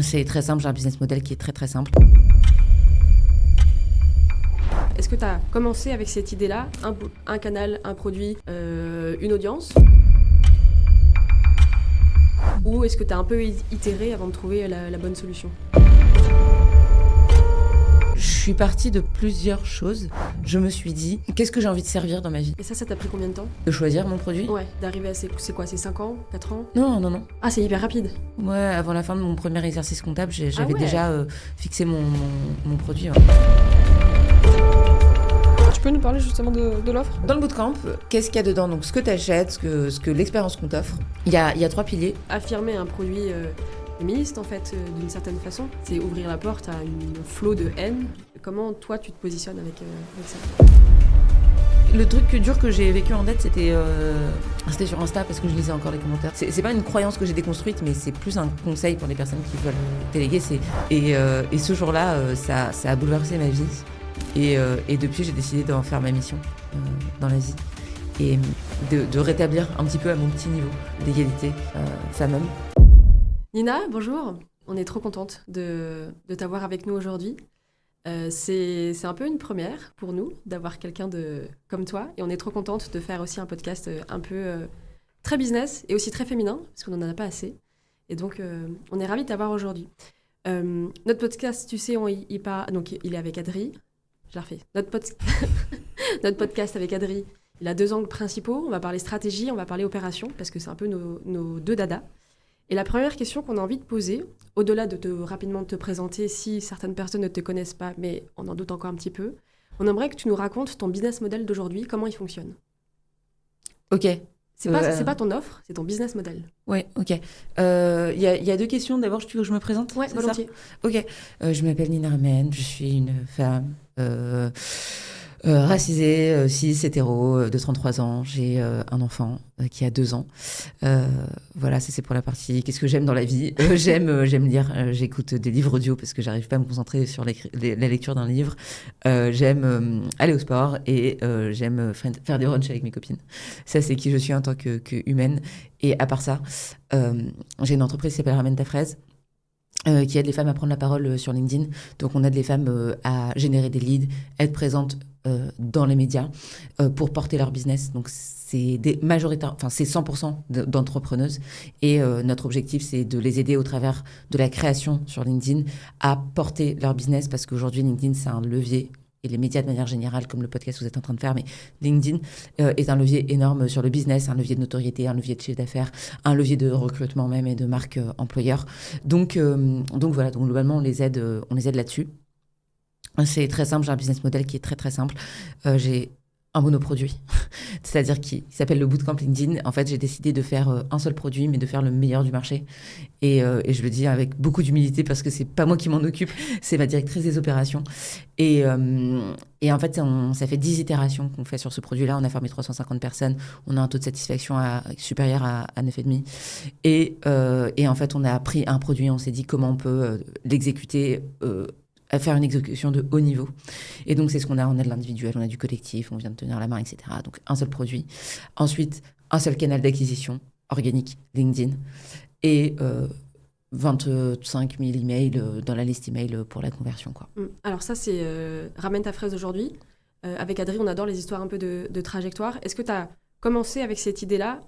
C'est très simple, j'ai un business model qui est très très simple. Est-ce que tu as commencé avec cette idée-là, un canal, un produit, une audience? Ou est-ce que tu as un peu itéré avant de trouver la bonne solution? Je suis partie de plusieurs choses. Je me suis dit, qu'est-ce que j'ai envie de servir dans ma vie? Et ça t'a pris combien de temps? De choisir mon produit? Ouais, d'arriver à c'est quoi, c'est 5 ans, 4 ans? Non. Ah, c'est hyper rapide. Ouais, avant la fin de mon premier exercice comptable, j'avais ouais. déjà fixé mon produit. Ouais. Tu peux nous parler justement de l'offre? Dans le bootcamp, qu'est-ce qu'il y a dedans? Donc ce que tu achètes, ce que l'expérience qu'on t'offre. Il y a 3 piliers. Affirmer un produit féministe, en fait, d'une certaine façon, c'est ouvrir la porte à une flot de haine. Comment toi tu te positionnes avec ça? Le truc dur que j'ai vécu en dette, c'était sur Insta parce que je lisais encore les commentaires. C'est pas une croyance que j'ai déconstruite, mais c'est plus un conseil pour les personnes qui veulent déléguer. Et ce jour-là, ça a bouleversé ma vie. Et depuis, j'ai décidé d'en faire ma mission dans la vie. Et de rétablir un petit peu à mon petit niveau d'égalité femme-homme. Nina, bonjour. On est trop contente de t'avoir avec nous aujourd'hui. C'est un peu une première pour nous d'avoir quelqu'un comme toi. Et on est trop contente de faire aussi un podcast un peu très business et aussi très féminin, parce qu'on n'en a pas assez. Et donc, on est ravis de t'avoir aujourd'hui. Notre podcast, tu sais, donc il est avec Adri. Je la refais. Notre podcast avec Adri, il a 2 angles principaux. On va parler stratégie, on va parler opération, parce que c'est un peu nos 2 dadas. Et la première question qu'on a envie de poser, au-delà de rapidement te présenter, si certaines personnes ne te connaissent pas, mais on en doute encore un petit peu, on aimerait que tu nous racontes ton business model d'aujourd'hui, comment il fonctionne. Ok. C'est pas ton offre, c'est ton business model. Ouais, ok. Il y a 2 questions. D'abord, tu veux que je me présente? Ouais, volontiers. Ok. Je m'appelle Nina Ramen, je suis une femme racisée, cis, hétéro, de 33 ans. J'ai un enfant qui a 2 ans. Voilà, ça c'est pour la partie qu'est-ce que j'aime dans la vie. J'aime lire, j'écoute des livres audio parce que j'arrive pas à me concentrer sur la lecture d'un livre. J'aime aller au sport et j'aime faire des brunchs avec mes copines. Ça c'est qui je suis en tant que humaine. Et à part ça, j'ai une entreprise qui s'appelle Ramène ta fraise. Qui aide les femmes à prendre la parole sur LinkedIn. Donc, on aide les femmes à générer des leads, être présentes dans les médias pour porter leur business. Donc, c'est c'est 100% d'entrepreneuses. Et notre objectif, c'est de les aider au travers de la création sur LinkedIn à porter leur business parce qu'aujourd'hui, LinkedIn, c'est un levier. Et les médias de manière générale, comme le podcast que vous êtes en train de faire, mais LinkedIn est un levier énorme sur le business, un levier de notoriété, un levier de chiffre d'affaires, un levier de recrutement même et de marque employeur. Donc voilà, donc globalement, on les aide là-dessus. C'est très simple, j'ai un business model qui est très très simple. J'ai un monoproduit, c'est-à-dire qui s'appelle le Bootcamp LinkedIn. En fait, j'ai décidé de faire un seul produit, mais de faire le meilleur du marché. Et je le dis avec beaucoup d'humilité parce que c'est pas moi qui m'en occupe, c'est ma directrice des opérations. Et en fait, ça fait 10 itérations qu'on fait sur ce produit-là. On a formé 350 personnes. On a un taux de satisfaction supérieur à 9,5. Et en fait, on a pris un produit, on s'est dit comment on peut l'exécuter à faire une exécution de haut niveau. Et donc, c'est ce qu'on a. On a de l'individuel, on a du collectif, on vient de tenir la main, etc. Donc, un seul produit. Ensuite, un seul canal d'acquisition organique, LinkedIn. Et 25 000 emails dans la liste email pour la conversion, quoi. Alors ça, c'est Ramène ta fraise aujourd'hui. Avec Adri, on adore les histoires un peu de trajectoire. Est-ce que tu as commencé avec cette idée-là,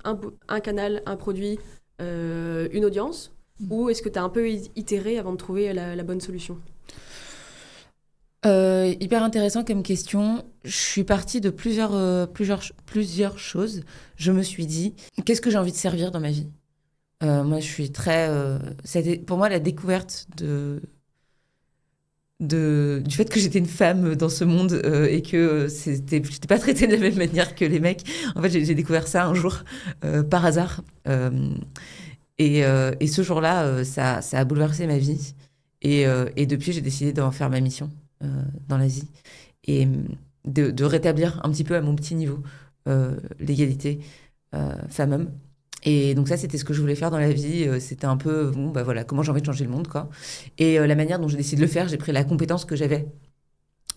un canal, un produit, une audience? Ou est-ce que tu as un peu itéré avant de trouver la bonne solution? Hyper intéressant comme question. Je suis partie de plusieurs choses. Je me suis dit, qu'est-ce que j'ai envie de servir dans ma vie? Moi, je suis très... c'était pour moi la découverte du fait que j'étais une femme dans ce monde et que j'étais pas traitée de la même manière que les mecs. En fait, j'ai découvert ça un jour par hasard. Et ce jour-là, ça a bouleversé ma vie. Et depuis, j'ai décidé d'en faire ma mission dans la vie. Et de rétablir un petit peu à mon petit niveau l'égalité femme-homme. Et donc ça, c'était ce que je voulais faire dans la vie. C'était un peu, voilà, comment j'ai envie de changer le monde, quoi. Et la manière dont j'ai décidé de le faire, j'ai pris la compétence que j'avais,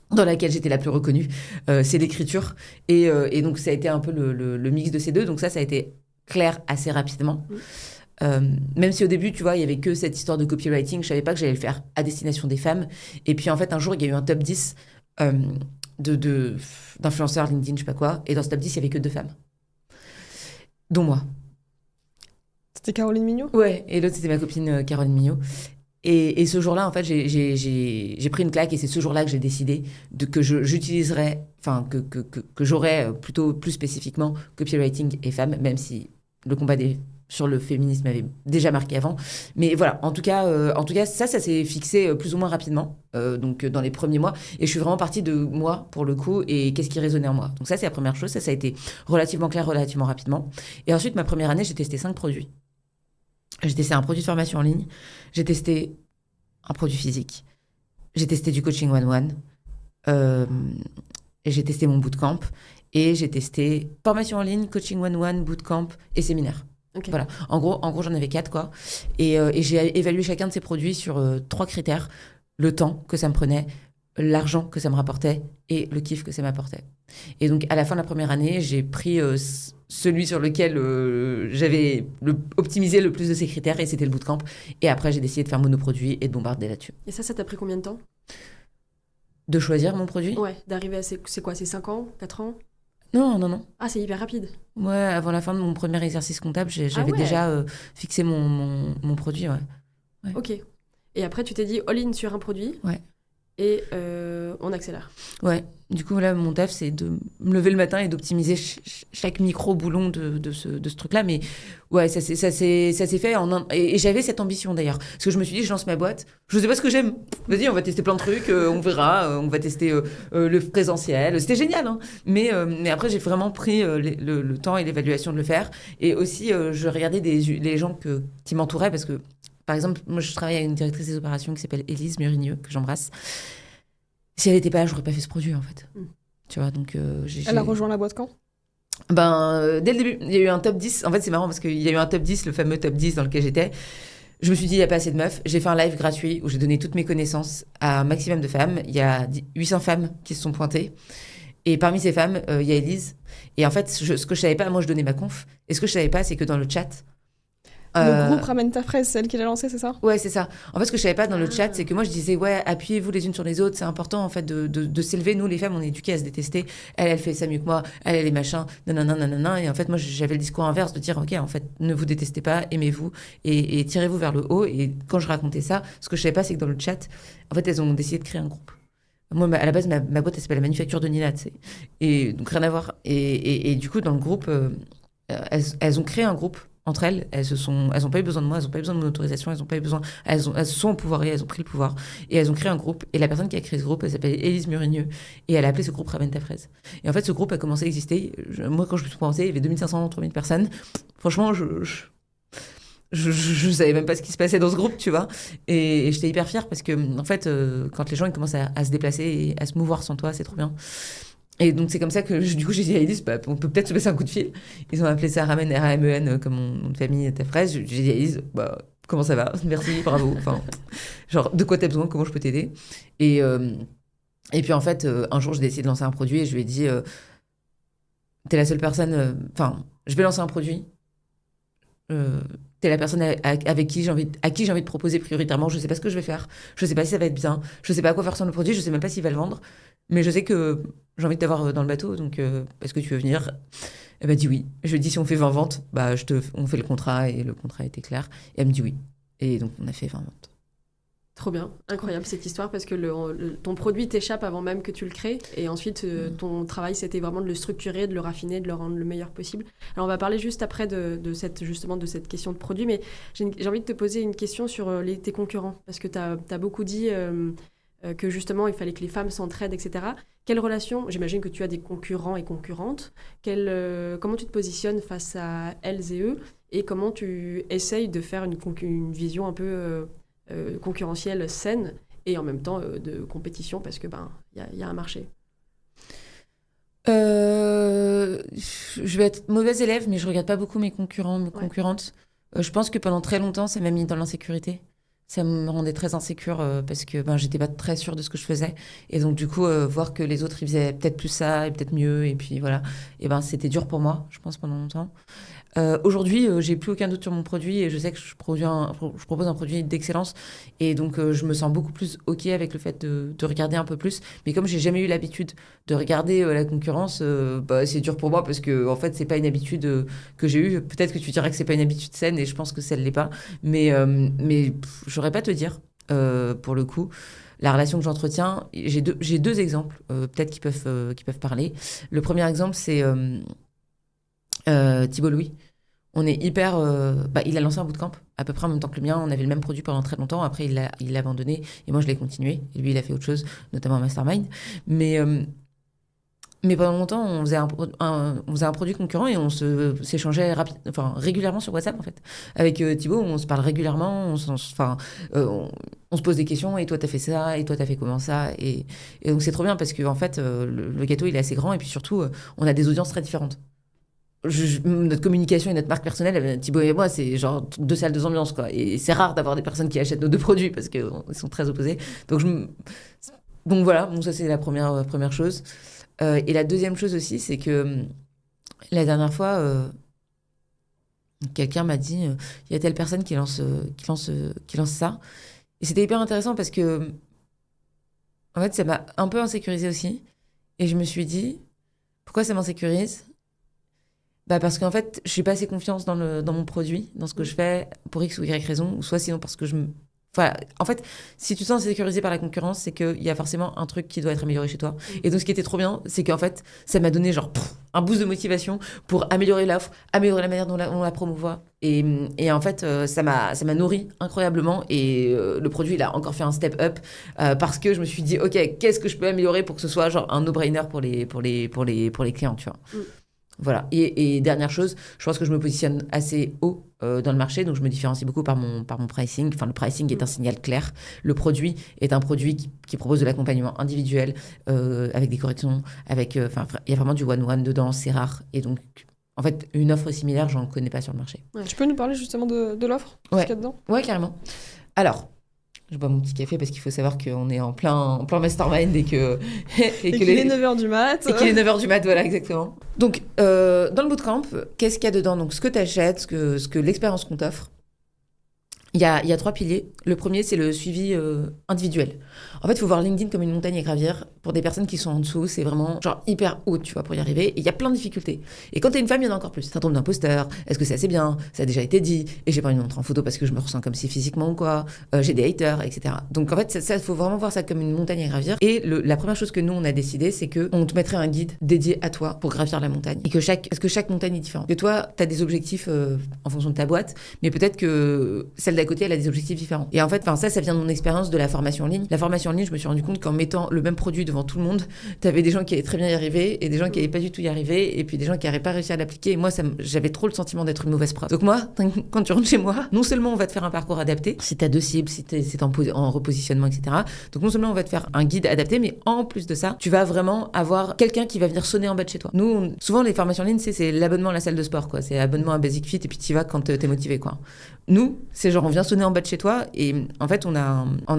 dans laquelle j'étais la plus reconnue, c'est l'écriture. Et donc ça a été un peu le mix de ces deux. Donc ça a été clair assez rapidement. Même si au début, tu vois, il y avait que cette histoire de copywriting, je savais pas que j'allais le faire à destination des femmes. Et puis en fait, un jour, il y a eu un top 10 euh, d'influenceurs LinkedIn, je sais pas quoi. Et dans ce top 10, il y avait que 2 femmes, dont moi. C'était Caroline Mignot? Ouais, et l'autre, c'était ma copine Caroline Mignot. Et ce jour-là, en fait, j'ai pris une claque et c'est ce jour-là que j'ai décidé que j'utiliserais, enfin, que j'aurais plutôt plus spécifiquement copywriting et femmes, même si le combat sur le féminisme avait déjà marqué avant. Mais voilà, en tout cas, ça s'est fixé plus ou moins rapidement, donc dans les premiers mois. Et je suis vraiment partie de moi, pour le coup, et qu'est-ce qui résonnait en moi. Donc ça, c'est la première chose. Ça a été relativement clair, relativement rapidement. Et ensuite, ma première année, j'ai testé 5 produits. J'ai testé un produit de formation en ligne, j'ai testé un produit physique, j'ai testé du coaching one-one, et j'ai testé mon bootcamp, et j'ai testé formation en ligne, coaching one-one, bootcamp et séminaire. Ok. Voilà. En gros, j'en avais 4, quoi. Et j'ai évalué chacun de ces produits sur 3 critères. Le temps que ça me prenait, l'argent que ça me rapportait et le kiff que ça m'apportait. Et donc, à la fin de la première année, j'ai pris celui sur lequel j'avais optimisé le plus de ces critères et c'était le bootcamp. Et après, j'ai décidé de faire monoproduit et de bombarder là-dessus. Et ça t'a pris combien de temps? De choisir mon produit? Ouais, d'arriver à c'est quoi, c'est 5 ans, 4 ans? Non. Ah, c'est hyper rapide. Ouais, avant la fin de mon premier exercice comptable, j'avais ouais. déjà fixé mon produit, ouais. Ok. Et après, tu t'es dit all-in sur un produit. Ouais. Et on accélère. Ouais, du coup, là, mon taf, c'est de me lever le matin et d'optimiser chaque micro-boulon de ce truc-là. Mais ouais, ça s'est fait et j'avais cette ambition, d'ailleurs. Parce que je me suis dit, je lance ma boîte, je sais pas ce que j'aime. Vas-y, on va tester plein de trucs, on verra, on va tester le présentiel. C'était génial, hein. Mais après, j'ai vraiment pris le temps et l'évaluation de le faire. Et aussi, je regardais les gens qui m'entouraient parce que par exemple, moi, je travaille avec une directrice des opérations qui s'appelle Élise Murigneux, que j'embrasse. Si elle n'était pas là, j'aurais pas fait ce produit, en fait. Tu vois, donc... Elle a rejoint la boîte quand? Dès le début, il y a eu un top 10. En fait, c'est marrant parce qu'il y a eu un top 10, le fameux top 10 dans lequel j'étais. Je me suis dit, il n'y a pas assez de meufs. J'ai fait un live gratuit où j'ai donné toutes mes connaissances à un maximum de femmes. Il y a 800 femmes qui se sont pointées. Et parmi ces femmes, il y a Élise. Et en fait, ce que je savais pas, moi, je donnais ma conf. Et ce que je savais pas, c'est que dans le chat... Le groupe Ramène ta fraise, c'est elle qui l'a lancé, c'est ça? Ouais, c'est ça. En fait, ce que je savais pas dans le chat, c'est que moi, je disais, ouais, appuyez-vous les unes sur les autres. C'est important, en fait, de s'élever. Nous, les femmes, on est éduquées à se détester. Elle fait ça mieux que moi. Elle est machin. Nanana. Et en fait, moi, j'avais le discours inverse de dire, OK, en fait, ne vous détestez pas, aimez-vous et tirez-vous vers le haut. Et quand je racontais ça, ce que je savais pas, c'est que dans le chat, en fait, elles ont décidé de créer un groupe. Moi, à la base, ma boîte, elle s'appelle la Manufacture de Nina, tu sais. Et donc, rien à voir. Et du coup, dans le groupe, elles ont créé un groupe entre elles. Elles ont pas eu besoin de moi, elles ont pas eu besoin de mon autorisation, elles se sont empouvoirées, elles ont pris le pouvoir. Et elles ont créé un groupe. Et la personne qui a créé ce groupe, elle s'appelle Élise Murigneux. Et elle a appelé ce groupe Ramène ta fraise. Et en fait, ce groupe a commencé à exister. Moi, quand je me suis commencé, il y avait 2500, 3000 personnes. Franchement, je savais même pas ce qui se passait dans ce groupe, tu vois. Et j'étais hyper fière parce que, en fait, quand les gens ils commencent à se déplacer et à se mouvoir sans toi, c'est trop bien. Et donc, c'est comme ça que, du coup, j'ai dit à Élise, on peut peut-être se passer un coup de fil. Ils ont appelé ça Ramène, R-A-M-E-N, comme mon nom de famille, ta fraise. J'ai dit à Élise, comment ça va? Merci, bravo. Enfin, genre, de quoi t'as besoin? Comment je peux t'aider? Et puis, en fait, un jour, j'ai décidé de lancer un produit et je lui ai dit, t'es la seule personne... je vais lancer un produit. T'es la personne à qui j'ai envie de proposer prioritairement. Je sais pas ce que je vais faire. Je sais pas si ça va être bien. Je sais pas à quoi faire sur le produit. Je sais même pas s'il va le vendre. Mais je sais que j'ai envie de t'avoir dans le bateau. Donc, est-ce que tu veux venir? Elle m'a dit oui. Je lui ai dit, si on fait 20 ventes, on fait le contrat. Et le contrat était clair. Et elle me dit oui. Et donc, on a fait 20 ventes. Trop bien, incroyable cette histoire parce que ton produit t'échappe avant même que tu le crées et ensuite ton travail c'était vraiment de le structurer, de le raffiner, de le rendre le meilleur possible. Alors on va parler juste après de cette question de produit, mais j'ai envie de te poser une question sur tes concurrents parce que tu as beaucoup dit que justement il fallait que les femmes s'entraident, etc. Quelle relation, j'imagine que tu as des concurrents et concurrentes, comment tu te positionnes face à elles et eux et comment tu essayes de faire une vision un peu... concurrentielle saine et en même temps de compétition parce que y a un marché. Je vais être mauvaise élève mais je regarde pas beaucoup mes concurrentes. Je pense que pendant très longtemps ça m'a mis dans l'insécurité. Ça me rendait très insécure parce que j'étais pas très sûre de ce que je faisais et donc du coup voir que les autres ils faisaient peut-être plus ça et peut-être mieux et puis voilà et c'était dur pour moi je pense pendant longtemps. Aujourd'hui, j'ai plus aucun doute sur mon produit et je sais que je propose un produit d'excellence. Et donc, je me sens beaucoup plus OK avec le fait de regarder un peu plus. Mais comme j'ai jamais eu l'habitude de regarder la concurrence, c'est dur pour moi parce que, en fait, c'est pas une habitude que j'ai eue. Peut-être que tu dirais que c'est pas une habitude saine et je pense que ça ne l'est pas. Mais je saurais pas te dire, pour le coup. La relation que j'entretiens, j'ai deux exemples, peut-être qui peuvent parler. Le premier exemple, c'est Thibault Louis. On est hyper... il a lancé un bootcamp à peu près en même temps que le mien. On avait le même produit pendant très longtemps. Après, il l'a abandonné. Et moi, je l'ai continué. Et lui, il a fait autre chose, notamment un mastermind. Mais pendant longtemps, on faisait un produit concurrent et on s'échangeait régulièrement sur WhatsApp, en fait. Avec Thibault, on se parle régulièrement. On se pose des questions. Et toi, t'as fait ça. Et toi, t'as fait comment ça. Et donc, c'est trop bien parce que, en fait, le gâteau, il est assez grand. Et puis surtout, on a des audiences très différentes. Notre communication et notre marque personnelle, Thibaut et moi, c'est genre 2 salles, 2 ambiances, quoi. Et c'est rare d'avoir des personnes qui achètent nos 2 produits parce qu'ils sont très opposés. Donc voilà, ça c'est la première chose. Et la deuxième chose aussi, c'est que la dernière fois, quelqu'un m'a dit, il y a telle personne qui lance ça. Et c'était hyper intéressant parce que, en fait, ça m'a un peu insécurisée aussi. Et je me suis dit, pourquoi ça m'insécurise ? Parce qu'en fait, je n'ai pas assez confiance dans mon produit, dans ce que je fais, pour X ou Y raison, ou soit sinon parce que Voilà. En fait, si tu te sens sécurisé par la concurrence, c'est qu'il y a forcément un truc qui doit être amélioré chez toi. Et donc, ce qui était trop bien, c'est qu'en fait, ça m'a donné un boost de motivation pour améliorer l'offre, améliorer la manière dont on la promouvoit. Et en fait, ça m'a nourri incroyablement. Et le produit, il a encore fait un step up parce que je me suis dit, OK, qu'est-ce que je peux améliorer pour que ce soit genre un no-brainer pour les clients, tu vois. Voilà. Et dernière chose, je pense que je me positionne assez haut dans le marché, donc je me différencie beaucoup par mon pricing. Enfin, le pricing est un signal clair. Le produit est un produit qui propose de l'accompagnement individuel avec des corrections, il y a vraiment du one-one dedans, c'est rare. Et donc, en fait, une offre similaire, j'en connais pas sur le marché. Ouais. Tu peux nous parler justement de l'offre, Ouais. ce qu'il y a dedans ? Ouais, carrément. Alors, je bois mon petit café parce qu'il faut savoir qu'on est en plein mastermind et qu'il est 9h du mat. Et qu'il est 9h du mat, voilà, exactement. Donc, dans le bootcamp, qu'est-ce qu'il y a dedans ? Donc, ce que tu achètes, ce que l'expérience qu'on t'offre. Il y a 3 piliers. Le premier, c'est le suivi individuel. En fait, il faut voir LinkedIn comme une montagne à gravir. Pour des personnes qui sont en dessous, c'est vraiment genre hyper haut, tu vois, pour y arriver. Et il y a plein de difficultés. Et quand t'es une femme, il y en a encore plus. Syndrome d'imposteur. Est-ce que c'est assez bien ? Ça a déjà été dit. Et j'ai pas envie de me montrer en photo parce que je me ressens comme si physiquement ou quoi. J'ai des haters, etc. Donc en fait, ça, il faut vraiment voir ça comme une montagne à gravir. Et la première chose que nous, on a décidé, c'est qu'on te mettrait un guide dédié à toi pour gravir la montagne. Et parce que chaque montagne est différente. Que toi, t'as des objectifs en fonction de ta boîte, mais peut-être que celle d'à côté, elle a des objectifs différents. Et en fait, ça vient de mon expérience de la formation en ligne. La formation en ligne, je me suis rendu compte qu'en mettant le même produit devant tout le monde, t'avais des gens qui allaient très bien y arriver et des gens qui allaient pas du tout y arriver et puis des gens qui n'auraient pas réussi à l'appliquer. Et moi, j'avais trop le sentiment d'être une mauvaise prof. Donc moi, quand tu rentres chez moi, non seulement on va te faire un parcours adapté, si t'as 2 cibles, si c'est en repositionnement, etc. Donc non seulement on va te faire un guide adapté, mais en plus de ça, tu vas vraiment avoir quelqu'un qui va venir sonner en bas de chez toi. Nous, souvent, les formations en ligne, c'est l'abonnement à la salle de sport, quoi. C'est l'abonnement à Basic Fit et puis t'y vas quand t'es motivé, quoi. Nous, c'est genre on vient sonner en bas de chez toi et en fait en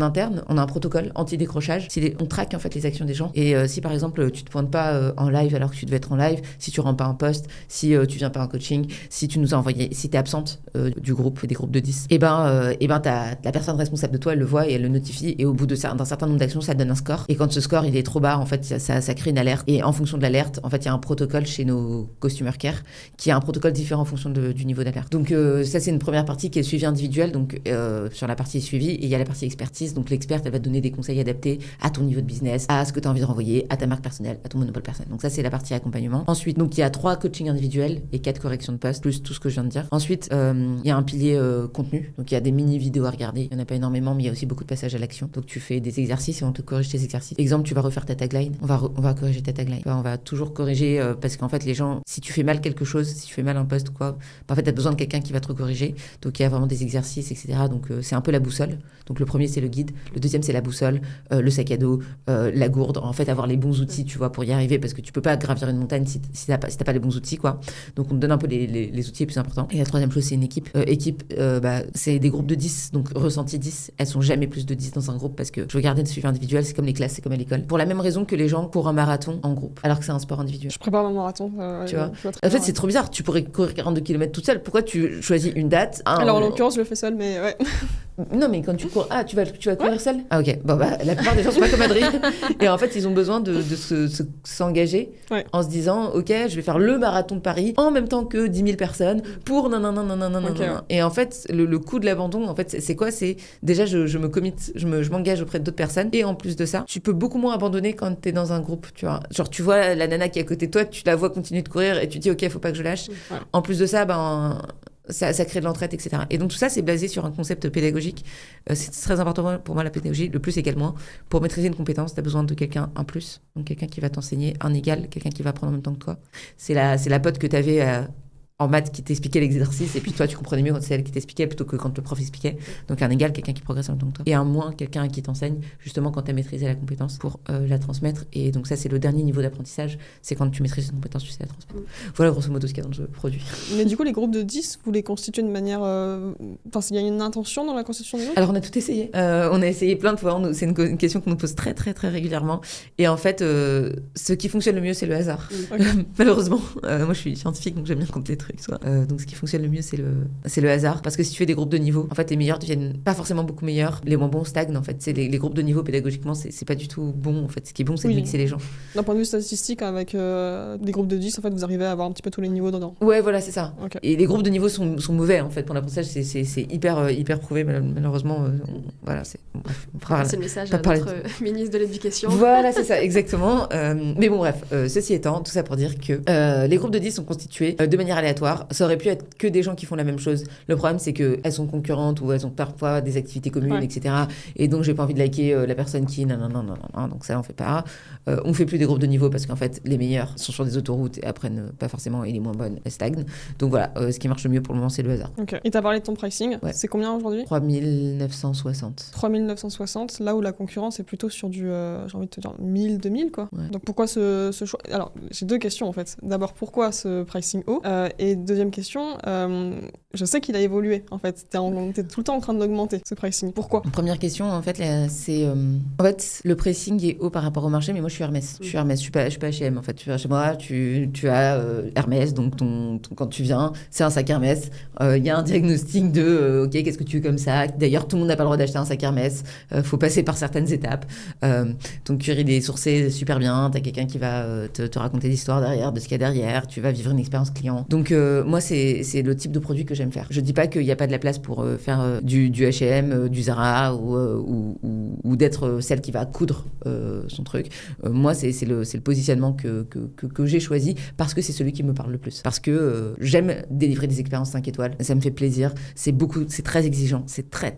interne on a un protocole anti-décrochage. On traque en fait les actions des gens et si par exemple tu te pointes pas en live alors que tu devais être en live, si tu rends pas un post, si tu viens pas en coaching, si tu nous as envoyé, si t'es absente du groupe, des groupes de 10, et ben la personne responsable de toi elle le voit et elle le notifie et au bout d'un certain nombre d'actions ça te donne un score et quand ce score il est trop bas en fait ça crée une alerte et en fonction de l'alerte en fait il y a un protocole chez nos customer care qui a un protocole différent en fonction du niveau d'alerte. Donc ça c'est une première partie qui est le suivi individuel, donc sur la partie suivi, et il y a la partie expertise, donc l'experte elle va te donner des conseils adaptés à ton niveau de business, à ce que tu as envie de renvoyer, à ta marque personnelle, à ton monopole personnel. Donc ça c'est la partie accompagnement. Ensuite, donc il y a 3 coachings individuels et 4 corrections de poste, plus tout ce que je viens de dire. Ensuite, il y a un pilier contenu, donc il y a des mini vidéos à regarder, il n'y en a pas énormément, mais il y a aussi beaucoup de passages à l'action. Donc tu fais des exercices et on te corrige tes exercices. Exemple, tu vas refaire ta tagline, on va corriger ta tagline. On va toujours corriger parce qu'en fait les gens, si tu fais mal quelque chose, si tu fais mal un post ou quoi, en fait tu as besoin de quelqu'un qui va te corriger. Donc il y a vraiment des exercices, etc. Donc, c'est un peu la boussole. Donc, le premier, c'est le guide. Le deuxième, c'est la boussole, le sac à dos, la gourde. En fait, avoir les bons outils, tu vois, pour y arriver, parce que tu peux pas gravir une montagne si t'as pas les bons outils, quoi. Donc, on te donne un peu les outils les plus importants. Et la troisième chose, c'est une équipe. C'est des groupes de 10, donc ressenti 10. Elles sont jamais plus de 10 dans un groupe, parce que je veux garder le suivi individuel, c'est comme les classes, c'est comme à l'école. Pour la même raison que les gens courent un marathon en groupe, alors que c'est un sport individuel. Je prépare mon marathon. Tu vois. En fait, c'est trop bizarre. Tu pourrais courir 42 km toute seule. Pourquoi tu choisis une date? Alors, en l'occurrence, je le fais seule, mais ouais. Non, mais quand tu cours, tu vas courir seule? Ah, ok. Bon, la plupart des gens sont pas comme Adrien. Et en fait, ils ont besoin de s'engager en se disant, ok, je vais faire le marathon de Paris en même temps que 10 000 personnes pour Et en fait, le coût de l'abandon, en fait, c'est quoi? C'est déjà, je me commit, je m'engage auprès d'autres personnes. Et en plus de ça, tu peux beaucoup moins abandonner quand t'es dans un groupe, tu vois. Genre, tu vois la nana qui est à côté de toi, tu la vois continuer de courir et tu dis, ok, faut pas que je lâche. Ouais. En plus de ça, ça crée de l'entraide, etc. Et donc tout ça, c'est basé sur un concept pédagogique. C'est très important pour moi, la pédagogie, le plus égale moins. Pour maîtriser une compétence, tu as besoin de quelqu'un, un plus. Donc quelqu'un qui va t'enseigner, un égal, quelqu'un qui va apprendre en même temps que toi. C'est la pote que tu avais en maths qui t'expliquait l'exercice, et puis toi, tu comprenais mieux quand c'est elle qui t'expliquait plutôt que quand le prof expliquait. Donc un égal, quelqu'un qui progresse en même temps que toi. Et un moins, quelqu'un qui t'enseigne, justement, quand tu as maîtrisé la compétence pour la transmettre. Et donc ça, c'est le dernier niveau d'apprentissage, c'est quand tu maîtrises une compétence, tu sais la transmettre. Voilà, grosso modo, ce qu'il y a dans le produit. Mais du coup, les groupes de 10, vous les constituez de manière... Enfin, il y a une intention dans la constitution des groupes? Alors, on a tout essayé. On a essayé plein de fois. C'est une question qu'on nous pose très, très, très régulièrement. Et en fait, ce qui fonctionne le mieux, c'est le hasard. Okay. Malheureusement, moi, je suis scientifique, donc j'aime bien compter les trucs. Donc, ce qui fonctionne le mieux, c'est le hasard. Parce que si tu fais des groupes de niveau, en fait, les meilleurs deviennent pas forcément beaucoup meilleurs. Les moins bons stagnent, en fait. C'est les groupes de niveau, pédagogiquement, c'est pas du tout bon, en fait. Ce qui est bon, c'est de mixer les gens. D'un point de vue statistique, avec des groupes de 10, en fait, vous arrivez à avoir un petit peu tous les niveaux dedans. Ouais, voilà, c'est ça. Okay. Et les groupes de niveau sont mauvais, en fait, pour l'apprentissage. C'est hyper prouvé, malheureusement. Voilà, bref, c'est le message à notre ministre de l'Éducation. Voilà, c'est ça, exactement. Mais bon, bref, ceci étant, tout ça pour dire que les groupes de 10 sont constitués de manière aléatoire. Ça aurait pu être que des gens qui font la même chose. Le problème, c'est qu'elles sont concurrentes ou elles ont parfois des activités communes, etc. Et donc, j'ai pas envie de liker la personne qui... Non. Donc ça, on fait pas. On fait plus des groupes de niveau parce qu'en fait, les meilleurs sont sur des autoroutes et apprennent pas forcément, et les moins bonnes, elles stagnent. Donc voilà, ce qui marche le mieux pour le moment, c'est le hasard. Ok. Et t'as parlé de ton pricing. Ouais. C'est combien aujourd'hui? 3 960. 3 960, là où la concurrence est plutôt sur du, j'ai envie de te dire, 1000, 2000, quoi. Ouais. Donc pourquoi ce choix? Alors, j'ai deux questions, en fait. D'abord, pourquoi ce pricing haut? Et deuxième question, je sais qu'il a évolué, en fait. T'es tout le temps en train d'augmenter, ce pricing. Pourquoi? Première question, en fait, c'est... En fait, le pricing est haut par rapport au marché, mais moi, je suis Hermès. Je suis Hermès, je suis pas H&M, en fait. Tu viens chez moi, tu as Hermès, donc quand tu viens, c'est un sac Hermès. Il y a un diagnostic de, OK, qu'est-ce que tu veux comme sac? D'ailleurs, tout le monde n'a pas le droit d'acheter un sac Hermès. Faut passer par certaines étapes. Ton cuir, il est sourcé super bien. T'as quelqu'un qui va te raconter l'histoire derrière, de ce qu'il y a derrière. Tu vas vivre une expérience client. Donc, moi, c'est le type de produit que j'aime faire. Je dis pas qu'il n'y a pas de la place pour faire du H&M, du Zara ou d'être celle qui va coudre son truc. Moi, c'est le positionnement que j'ai choisi parce que c'est celui qui me parle le plus. Parce que j'aime délivrer des expériences 5 étoiles. Ça me fait plaisir. C'est très exigeant. C'est très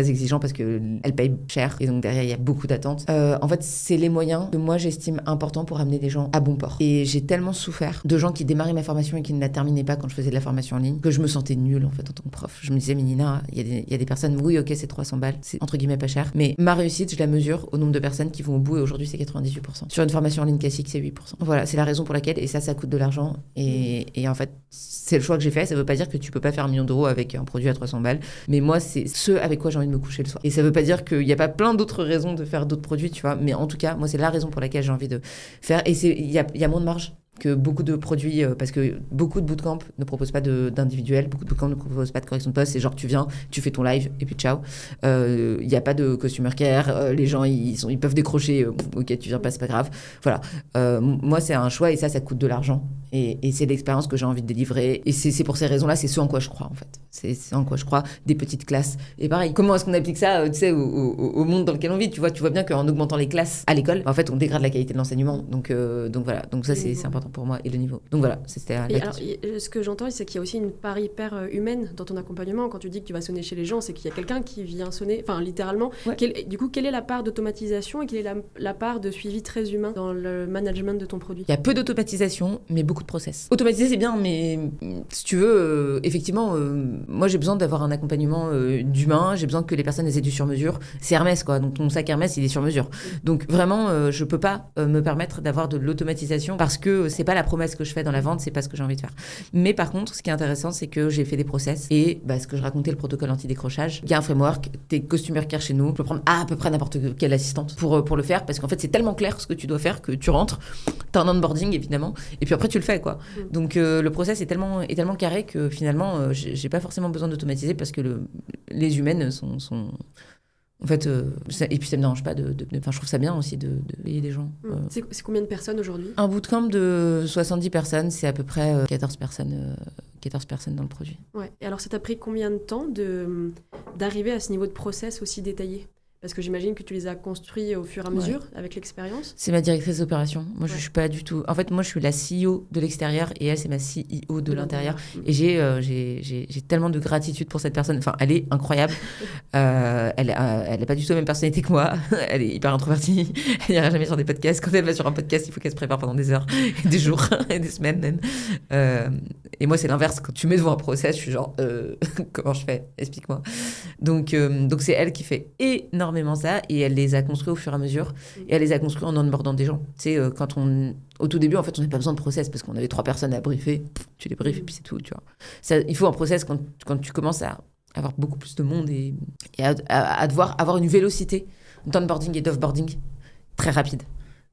exigeant parce qu'elle paye cher et donc derrière, il y a beaucoup d'attentes. En fait, c'est les moyens que moi, j'estime importants pour amener les gens à bon port. Et j'ai tellement souffert de gens qui démarraient ma formation et qui ne la terminaient pas quand je faisais de la formation en ligne que je me sentais nulle en fait en tant que prof. Je me disais, mais Nina, il y a des personnes, oui, ok, c'est 300 balles, c'est entre guillemets pas cher, mais ma réussite, je la mesure au nombre de personnes qui vont au bout et aujourd'hui, c'est 98%. Sur une formation en ligne classique, c'est 8%. Voilà, c'est la raison pour laquelle, et ça coûte de l'argent. Et en fait, c'est le choix que j'ai fait. Ça veut pas dire que tu peux pas faire 1 million d'euros avec un produit à 300 balles, mais moi, c'est ce avec quoi j'ai envie de me coucher le soir. Et ça veut pas dire qu'il y a pas plein d'autres raisons de faire d'autres produits, tu vois, mais en tout cas, moi, c'est la raison pour laquelle j'ai envie de faire. Et il y a moins de marge que beaucoup de produits, parce que beaucoup de bootcamps ne proposent pas d'individuel, beaucoup de bootcamps ne proposent pas de correction de poste, c'est genre tu viens, tu fais ton live et puis ciao. Il n'y a pas de customer care, les gens ils peuvent décrocher, ok tu viens pas, c'est pas grave. Voilà, moi c'est un choix et ça coûte de l'argent et c'est l'expérience que j'ai envie de délivrer et c'est pour ces raisons-là, c'est ce en quoi je crois en fait. C'est en quoi je crois, des petites classes. Et pareil, comment est-ce qu'on applique ça tu sais, au monde dans lequel on vit, tu vois bien qu'en augmentant les classes à l'école, en fait on dégrade la qualité de l'enseignement, donc voilà, donc ça c'est important pour moi et le niveau. Donc voilà, c'était la question. Alors, ce que j'entends, c'est qu'il y a aussi une part hyper humaine dans ton accompagnement. Quand tu dis que tu vas sonner chez les gens, c'est qu'il y a quelqu'un qui vient sonner, enfin littéralement. Ouais. Du coup, quelle est la part d'automatisation et quelle est la part de suivi très humain dans le management de ton produit? Il y a peu d'automatisation, mais beaucoup beaucoup de process. Automatiser, c'est bien, mais si tu veux, effectivement, moi, j'ai besoin d'avoir un accompagnement d'humain. J'ai besoin que les personnes aient du sur-mesure. C'est Hermès, quoi. Donc, ton sac Hermès, il est sur mesure. Donc, vraiment, je peux pas me permettre d'avoir de l'automatisation parce que c'est pas la promesse que je fais dans la vente, c'est pas ce que j'ai envie de faire. Mais par contre, ce qui est intéressant, c'est que j'ai fait des process et ce que je racontais, le protocole anti-décrochage. Il y a un framework, t'es costumer care chez nous, tu peux prendre à peu près n'importe quelle assistante pour le faire parce qu'en fait, c'est tellement clair ce que tu dois faire que tu rentres, t'as un onboarding évidemment, et puis après tu le fais, quoi. Donc le process est tellement carré que finalement, j'ai pas forcément besoin d'automatiser parce que les humaines sont en fait, et puis ça me dérange pas je trouve ça bien aussi de payer des gens. C'est combien de personnes aujourd'hui ? Un bootcamp de 70 personnes, c'est à peu près 14 personnes dans le produit. Ouais. Et alors, ça t'a pris combien de temps d'arriver à ce niveau de process aussi détaillé ? Parce que j'imagine que tu les as construits au fur et à mesure avec l'expérience. C'est ma directrice d'opération. Moi, je suis pas du tout... En fait, moi, je suis la CEO de l'extérieur et elle, c'est ma CEO de l'intérieur. Et j'ai tellement de gratitude pour cette personne. Enfin, elle est incroyable. Elle n'a pas du tout la même personnalité que moi. Elle est hyper introvertie. Elle n'ira jamais sur des podcasts. Quand elle va sur un podcast, il faut qu'elle se prépare pendant des heures, des jours et des semaines même. Et moi, c'est l'inverse. Quand tu mets devant un process, je suis genre, comment je fais ? Explique-moi. Donc c'est elle qui fait énormément ça et elle les a construits au fur et à mesure et elle les a construits en onboardant des gens. Tu sais, au tout début, en fait, on n'avait pas besoin de process parce qu'on avait 3 personnes à briefer. Tu les briefes et puis c'est tout, tu vois. Ça, il faut un process quand tu commences à avoir beaucoup plus de monde et à devoir avoir une vélocité d'onboarding et d'offboarding très rapide,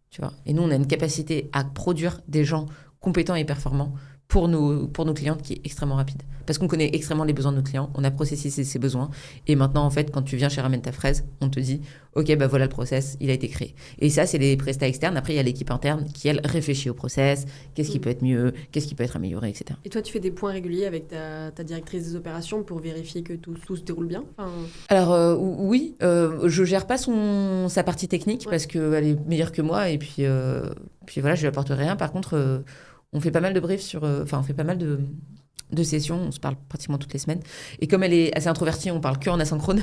tu vois. Et nous, on a une capacité à produire des gens compétents et performants pour nos clientes qui est extrêmement rapide. Parce qu'on connaît extrêmement les besoins de nos clients, on a processé ces besoins, et maintenant, en fait, quand tu viens chez Ramène ta fraise, on te dit, OK, voilà le process, il a été créé. Et ça, c'est les prestats externes. Après, il y a l'équipe interne qui, elle, réfléchit au process, qu'est-ce qui peut être mieux, qu'est-ce qui peut être amélioré, etc. Et toi, tu fais des points réguliers avec ta directrice des opérations pour vérifier que tout se déroule bien ? Alors, oui, je gère pas sa partie technique parce qu'elle est meilleure que moi, et puis voilà, je lui apporte rien. Par contre, on fait pas mal de briefs on fait pas mal de sessions, on se parle pratiquement toutes les semaines. Et comme elle est assez introvertie, on parle que en asynchrone.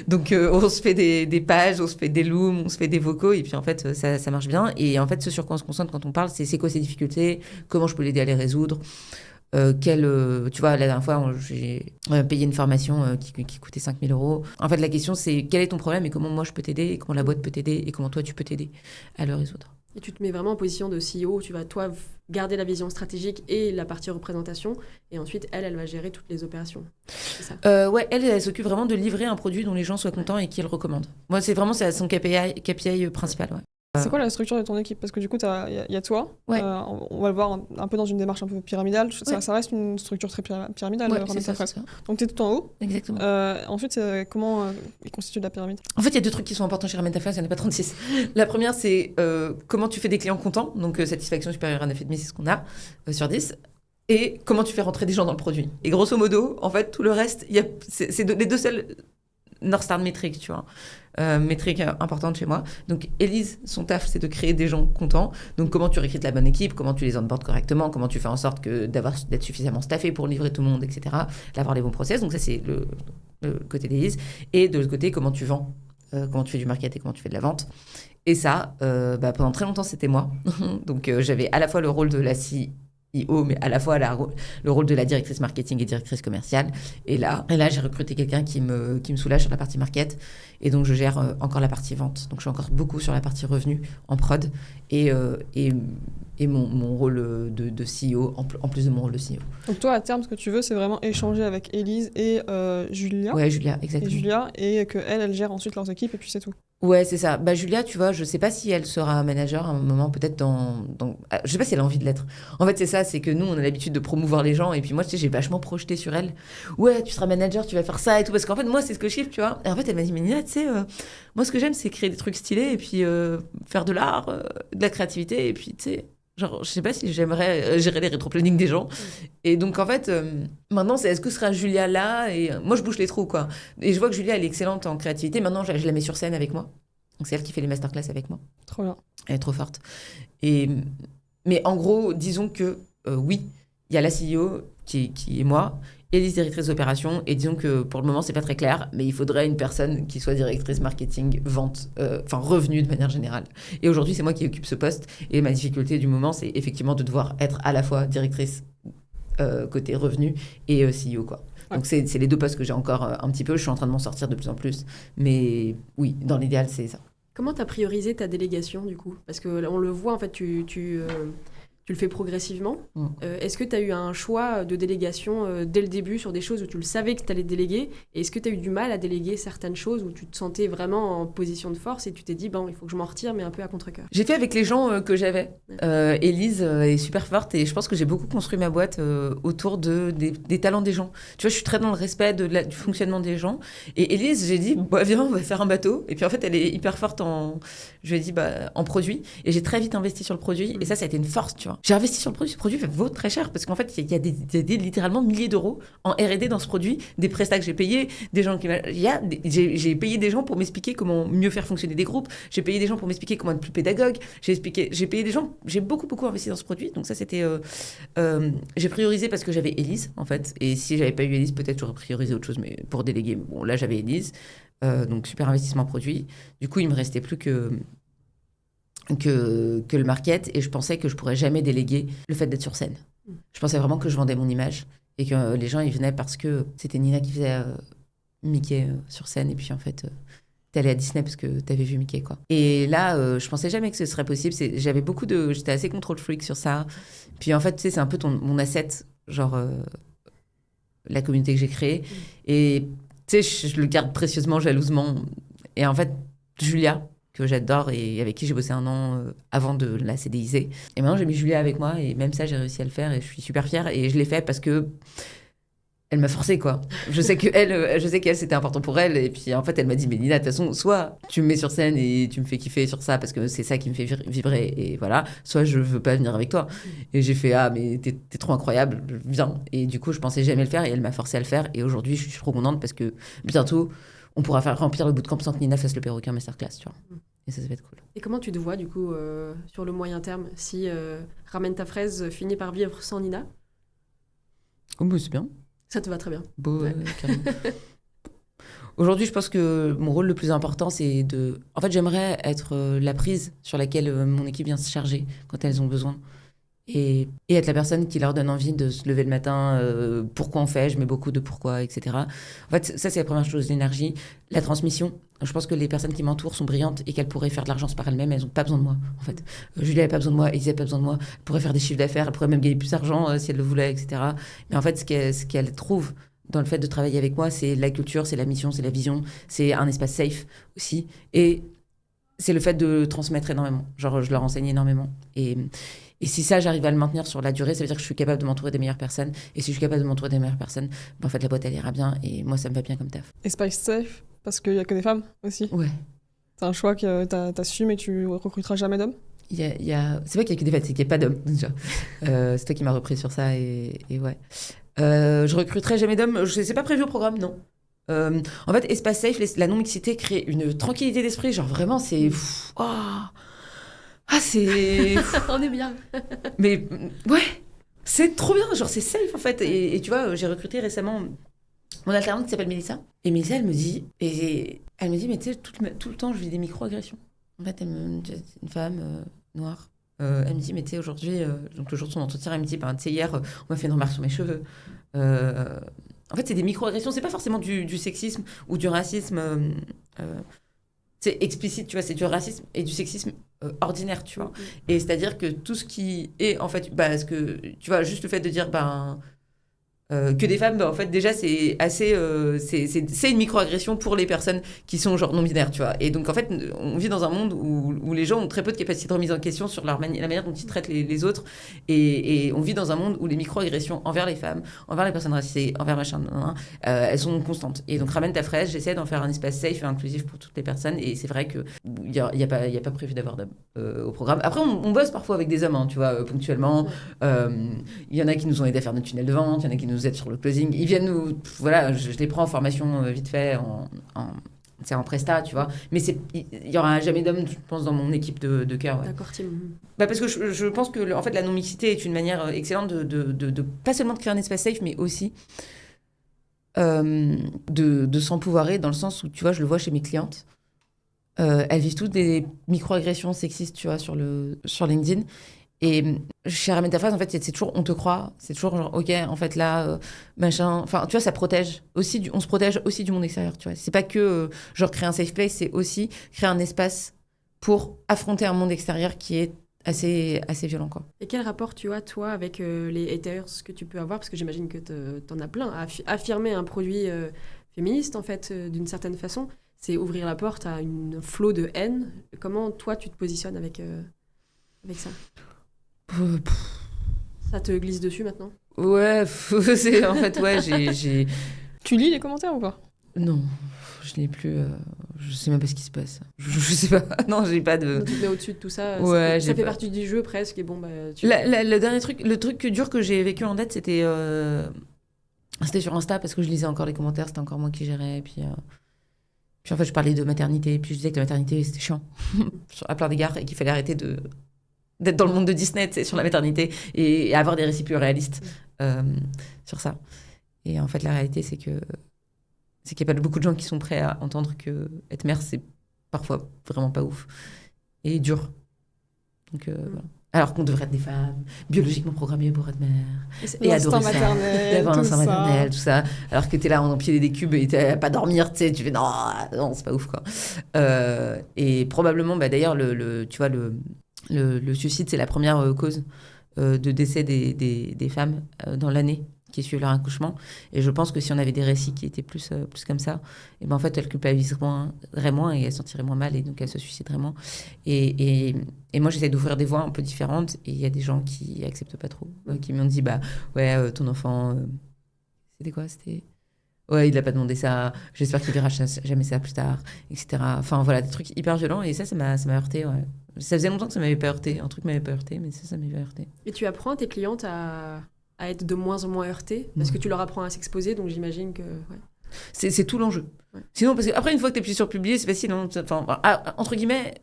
Donc, on se fait des pages, on se fait des looms, on se fait des vocaux. Et puis, en fait, ça marche bien. Et en fait, ce sur quoi on se concentre quand on parle, c'est quoi ces difficultés ? Comment je peux l'aider à les résoudre ? Tu vois, la dernière fois, j'ai payé une formation qui coûtait 5 000 €. En fait, la question, c'est quel est ton problème et comment moi je peux t'aider et comment la boîte peut t'aider et comment toi tu peux t'aider à le résoudre. Et tu te mets vraiment en position de CEO où tu vas, toi, garder la vision stratégique et la partie représentation. Et ensuite, elle va gérer toutes les opérations. C'est ça. Ouais, elle s'occupe vraiment de livrer un produit dont les gens soient contents et qu'ils le recommandent. Moi, c'est vraiment son KPI principal, ouais. C'est quoi la structure de ton équipe ? Parce que du coup, il y a toi. Ouais. On va le voir un peu dans une démarche un peu pyramidale. Ça reste une structure très pyramidale, Ramène ta fraise. Donc, tu es tout en haut. Exactement. Ensuite, comment il constitue la pyramide ? En fait, il y a 2 trucs qui sont importants chez Ramène ta fraise, il n'y en a pas 36. La première, c'est comment tu fais des clients contents. Donc, satisfaction supérieure à 9,5, c'est ce qu'on a sur 10. Et comment tu fais rentrer des gens dans le produit. Et grosso modo, en fait, tout le reste, c'est les 2 seuls North Star métriques, tu vois. Métrique importante chez moi. Donc, Élise, son taf, c'est de créer des gens contents. Donc, comment tu recrutes la bonne équipe, comment tu les onboardes correctement, comment tu fais en sorte d'être suffisamment staffé pour livrer tout le monde, etc. D'avoir les bons process. Donc, ça, c'est le côté d'Élise. Et de l'autre côté, comment tu vends, comment tu fais du marketing, comment tu fais de la vente. Et ça, pendant très longtemps, c'était moi. Donc, j'avais à la fois le rôle de la CEO, mais à la fois le rôle de la directrice marketing et directrice commerciale. Et là j'ai recruté quelqu'un qui me soulage sur la partie market. Et donc, je gère encore la partie vente. Donc, je suis encore beaucoup sur la partie revenu en prod et mon rôle de CEO, en plus de mon rôle de CEO. Donc, toi, à terme, ce que tu veux, c'est vraiment échanger avec Élise et Julia. Ouais, Julia, exactement. Et qu'elle gère ensuite leurs équipes et puis c'est tout. Ouais, c'est ça. Julia, tu vois, je sais pas si elle sera manager à un moment, peut-être je sais pas si elle a envie de l'être. En fait, c'est ça, c'est que nous, on a l'habitude de promouvoir les gens. Et puis moi, tu sais, j'ai vachement projeté sur elle. Ouais, tu seras manager, tu vas faire ça et tout. Parce qu'en fait, moi, c'est ce que je kiffe, tu vois. Et en fait, elle m'a dit, mais Nina, tu sais, moi, ce que j'aime, c'est créer des trucs stylés et puis faire de l'art, de la créativité. Et puis, tu sais, genre, je sais pas si j'aimerais gérer les rétro-planning des gens. Et donc, en fait, maintenant, est-ce que sera Julia là ? Et moi, je bouge les trous, quoi. Et je vois que Julia, elle est excellente en créativité. Maintenant, je la mets sur scène avec moi. Donc, c'est elle qui fait les masterclass avec moi. Trop bien. Elle est trop forte. Mais en gros, disons que oui, il y a la CEO qui est moi. Élise, directrice d'opération. Et disons que pour le moment, c'est pas très clair, mais il faudrait une personne qui soit directrice marketing, vente, revenu de manière générale. Et aujourd'hui, c'est moi qui occupe ce poste. Et ma difficulté du moment, c'est effectivement de devoir être à la fois directrice côté revenu et CEO, quoi. Donc, c'est les 2 postes que j'ai encore un petit peu. Je suis en train de m'en sortir de plus en plus. Mais oui, dans l'idéal, c'est ça. Comment tu as priorisé ta délégation, du coup? Parce qu'on le voit, en fait, tu le fais progressivement. Est-ce que tu as eu un choix de délégation dès le début sur des choses où tu le savais que tu allais déléguer? Et est-ce que tu as eu du mal à déléguer certaines choses où tu te sentais vraiment en position de force et tu t'es dit, il faut que je m'en retire, mais un peu à contre-cœur? J'ai fait avec les gens que j'avais. Élise est super forte et je pense que j'ai beaucoup construit ma boîte autour des talents des gens. Tu vois, je suis très dans le respect du fonctionnement des gens. Et Élise, j'ai dit, viens, on va faire un bateau. Et puis en fait, elle est hyper forte en produit. Et j'ai très vite investi sur le produit. Et ça a été une force, tu vois. J'ai investi sur le produit. Ce produit vaut très cher parce qu'en fait, il y a des littéralement milliers d'euros en R&D dans ce produit, des prestats que j'ai payés, des gens qui... J'ai payé des gens pour m'expliquer comment mieux faire fonctionner des groupes. J'ai payé des gens pour m'expliquer comment être plus pédagogue. J'ai payé des gens... J'ai beaucoup investi dans ce produit. Donc ça, c'était... j'ai priorisé parce que j'avais Élise, en fait. Et si j'avais pas eu Élise, peut-être j'aurais priorisé autre chose, mais pour déléguer. Bon, là, j'avais Élise. Donc, super investissement produit. Du coup, il me restait plus que le market, et je pensais que je pourrais jamais déléguer le fait d'être sur scène. Je pensais vraiment que je vendais mon image et que les gens ils venaient parce que c'était Nina qui faisait Mickey sur scène, et puis en fait t'es allée à Disney parce que t'avais vu Mickey, quoi. Et là je pensais jamais que ce serait possible. J'étais assez control freak sur ça. Puis en fait tu sais, c'est un peu mon asset, genre la communauté que j'ai créée, et tu sais je le garde précieusement, jalousement. Et en fait Julia, que j'adore et avec qui j'ai bossé 1 an avant de la CDIser. Et maintenant, j'ai mis Julia avec moi, et même ça, j'ai réussi à le faire et je suis super fière. Et je l'ai fait parce que elle m'a forcée, quoi. Je sais qu'elle, c'était important pour elle. Et puis, en fait, elle m'a dit, mais Nina, de toute façon, soit tu me mets sur scène et tu me fais kiffer sur ça parce que c'est ça qui me fait vibrer, et voilà, soit je veux pas venir avec toi. Et j'ai fait, mais t'es trop incroyable, viens. Et du coup, je pensais jamais le faire et elle m'a forcé à le faire. Et aujourd'hui, je suis trop contente parce que bientôt, on pourra faire remplir le bootcamp sans que Nina fasse le perroquet en masterclass, tu vois. Et ça va être cool. Et comment tu te vois, du coup, sur le moyen terme, si Ramène ta fraise finit par vivre sans Nina? C'est bien. Ça te va très bien. Carrément. Aujourd'hui, je pense que mon rôle le plus important, c'est de... En fait, j'aimerais être la prise sur laquelle mon équipe vient se charger quand elles ont besoin. Et être la personne qui leur donne envie de se lever le matin, pourquoi on fait, je mets beaucoup de pourquoi, etc. En fait, ça, c'est la première chose, l'énergie, la transmission. Je pense que les personnes qui m'entourent sont brillantes et qu'elles pourraient faire de l'argent par elles-mêmes, elles n'ont pas besoin de moi, en fait. Julia n'a pas besoin de moi, Elisa n'a pas besoin de moi, elle pourrait faire des chiffres d'affaires, elle pourrait même gagner plus d'argent si elle le voulait, etc. Mais en fait, ce qu'elle trouve dans le fait de travailler avec moi, c'est la culture, c'est la mission, c'est la vision, c'est un espace safe aussi. Et c'est le fait de transmettre énormément. Genre, je leur enseigne énormément. Et si ça, j'arrive à le maintenir sur la durée, ça veut dire que je suis capable de m'entourer des meilleures personnes. Et si je suis capable de m'entourer des meilleures personnes, en fait, la boîte, elle ira bien. Et moi, ça me va bien comme taf. Et Spice Safe, parce qu'il n'y a que des femmes aussi. Ouais. C'est un choix que t'assumes et tu recruteras jamais d'hommes? C'est pas qu'il y a que des femmes, c'est qu'il n'y a pas d'hommes, déjà. C'est toi qui m'as repris sur ça, et ouais. Je recruterai jamais d'hommes. C'est pas prévu au programme, non. En fait, Espace Safe, la non-mixité crée une tranquillité d'esprit. Genre, vraiment, c'est... c'est... On est bien. Mais ouais, c'est trop bien, genre c'est safe en fait. Et tu vois, j'ai recruté récemment mon alternante qui s'appelle Mélissa. Et Mélissa, elle me dit, mais tu sais, tout le temps, je vis des micro-agressions. En fait, c'est une femme noire. Elle me dit, mais tu sais, aujourd'hui, donc le jour de son entretien, elle me dit, tu sais, hier, on m'a fait une remarque sur mes cheveux. En fait, c'est des micro-agressions, c'est pas forcément du sexisme ou du racisme. C'est explicite, tu vois, c'est du racisme et du sexisme ordinaire, tu vois. Et c'est-à-dire que tout ce qui est, en fait, parce que, tu vois, juste le fait de dire, que des femmes, en fait, déjà, c'est assez... c'est une micro-agression pour les personnes qui sont, genre, non-binaires, tu vois. Et donc, en fait, on vit dans un monde où les gens ont très peu de capacité de remise en question sur la manière dont ils traitent les autres. Et on vit dans un monde où les micro-agressions envers les femmes, envers les personnes racisées, envers machin, elles sont constantes. Et donc, Ramène ta fraise, j'essaie d'en faire un espace safe et inclusif pour toutes les personnes. Et c'est vrai qu'il n'y a pas prévu d'avoir d'hommes au programme. Après, on bosse parfois avec des hommes, hein, tu vois, ponctuellement. Il y en a qui nous ont aidé à faire notre tunnel de vente, il y en a qui nous aident sur le closing. Ils viennent nous... Voilà, je les prends en formation vite fait, en presta, tu vois. Mais il n'y aura jamais d'hommes, je pense, dans mon équipe de cœur. Ouais. D'accord, Tim. Parce que je pense que en fait, la non-mixité est une manière excellente de pas seulement de créer un espace safe, mais aussi de s'empouvoirer dans le sens où, tu vois, je le vois chez mes clientes. Elles vivent toutes des micro-agressions sexistes, tu vois, sur LinkedIn. Et chez Ramétaphase, en fait, c'est toujours on te croit, c'est toujours genre, ok, en fait, là, machin. Enfin, tu vois, ça protège aussi, on se protège aussi du monde extérieur, tu vois. C'est pas que, genre, créer un safe place, c'est aussi créer un espace pour affronter un monde extérieur qui est assez violent, quoi. Et quel rapport tu as, toi, avec les haters que tu peux avoir? Parce que j'imagine que t'en as plein. Affirmer un produit féministe, en fait, d'une certaine façon, c'est ouvrir la porte à une flot de haine. Comment, toi, tu te positionnes avec ça? Ça te glisse dessus maintenant? Ouais, c'est en fait, ouais, j'ai... Tu lis les commentaires ou pas? Non, je l'ai plus. Je sais même pas ce qui se passe. Je sais pas. Non, j'ai pas de. Donc, tu te mets au-dessus de tout ça. Ouais, ça fait partie du jeu presque. Et bon, bah, le dernier truc, le truc dur que j'ai vécu en date, c'était sur Insta parce que je lisais encore les commentaires, c'était encore moi qui gérais. Puis en fait, je parlais de maternité. Puis je disais que la maternité, c'était chiant à plein d'égards et qu'il fallait arrêter d'être dans le monde de Disney, tu sais, sur la maternité et avoir des récits plus réalistes sur ça. Et en fait, la réalité, c'est qu'il n'y a pas beaucoup de gens qui sont prêts à entendre que être mère, c'est parfois vraiment pas ouf et dur. Donc, voilà. Alors qu'on devrait être des femmes biologiquement programmées pour être mère et adorer ça, d'avoir un instinct maternel, tout ça. Alors que t'es là en empiler des cubes et t'as pas dormir, tu sais, tu fais non, c'est pas ouf, quoi. Et probablement, bah, d'ailleurs, tu vois, le suicide, c'est la première cause de décès des femmes dans l'année qui suivent leur accouchement. Et je pense que si on avait des récits qui étaient plus comme ça, et ben en fait, elles culpabiliseraient moins et elles se sentiraient moins mal et donc elles se suicideraient moins. Et moi, j'essaie d'ouvrir des voies un peu différentes et il y a des gens qui acceptent pas trop, qui m'ont dit, bah ouais, ton enfant, c'était quoi? Ouais, il a pas demandé ça, j'espère qu'il verra jamais ça plus tard, etc. Enfin voilà, des trucs hyper violents et ça m'a heurté, ouais. Ça faisait longtemps que ça m'avait pas heurté, un truc m'avait pas heurté, mais ça m'avait heurté. Et tu apprends à tes clientes à être de moins en moins heurtées parce que tu leur apprends à s'exposer, donc j'imagine que... Ouais. C'est tout l'enjeu. Ouais. Sinon, parce qu'après, une fois que t'es plus sur publié, c'est facile, hein, enfin, entre guillemets...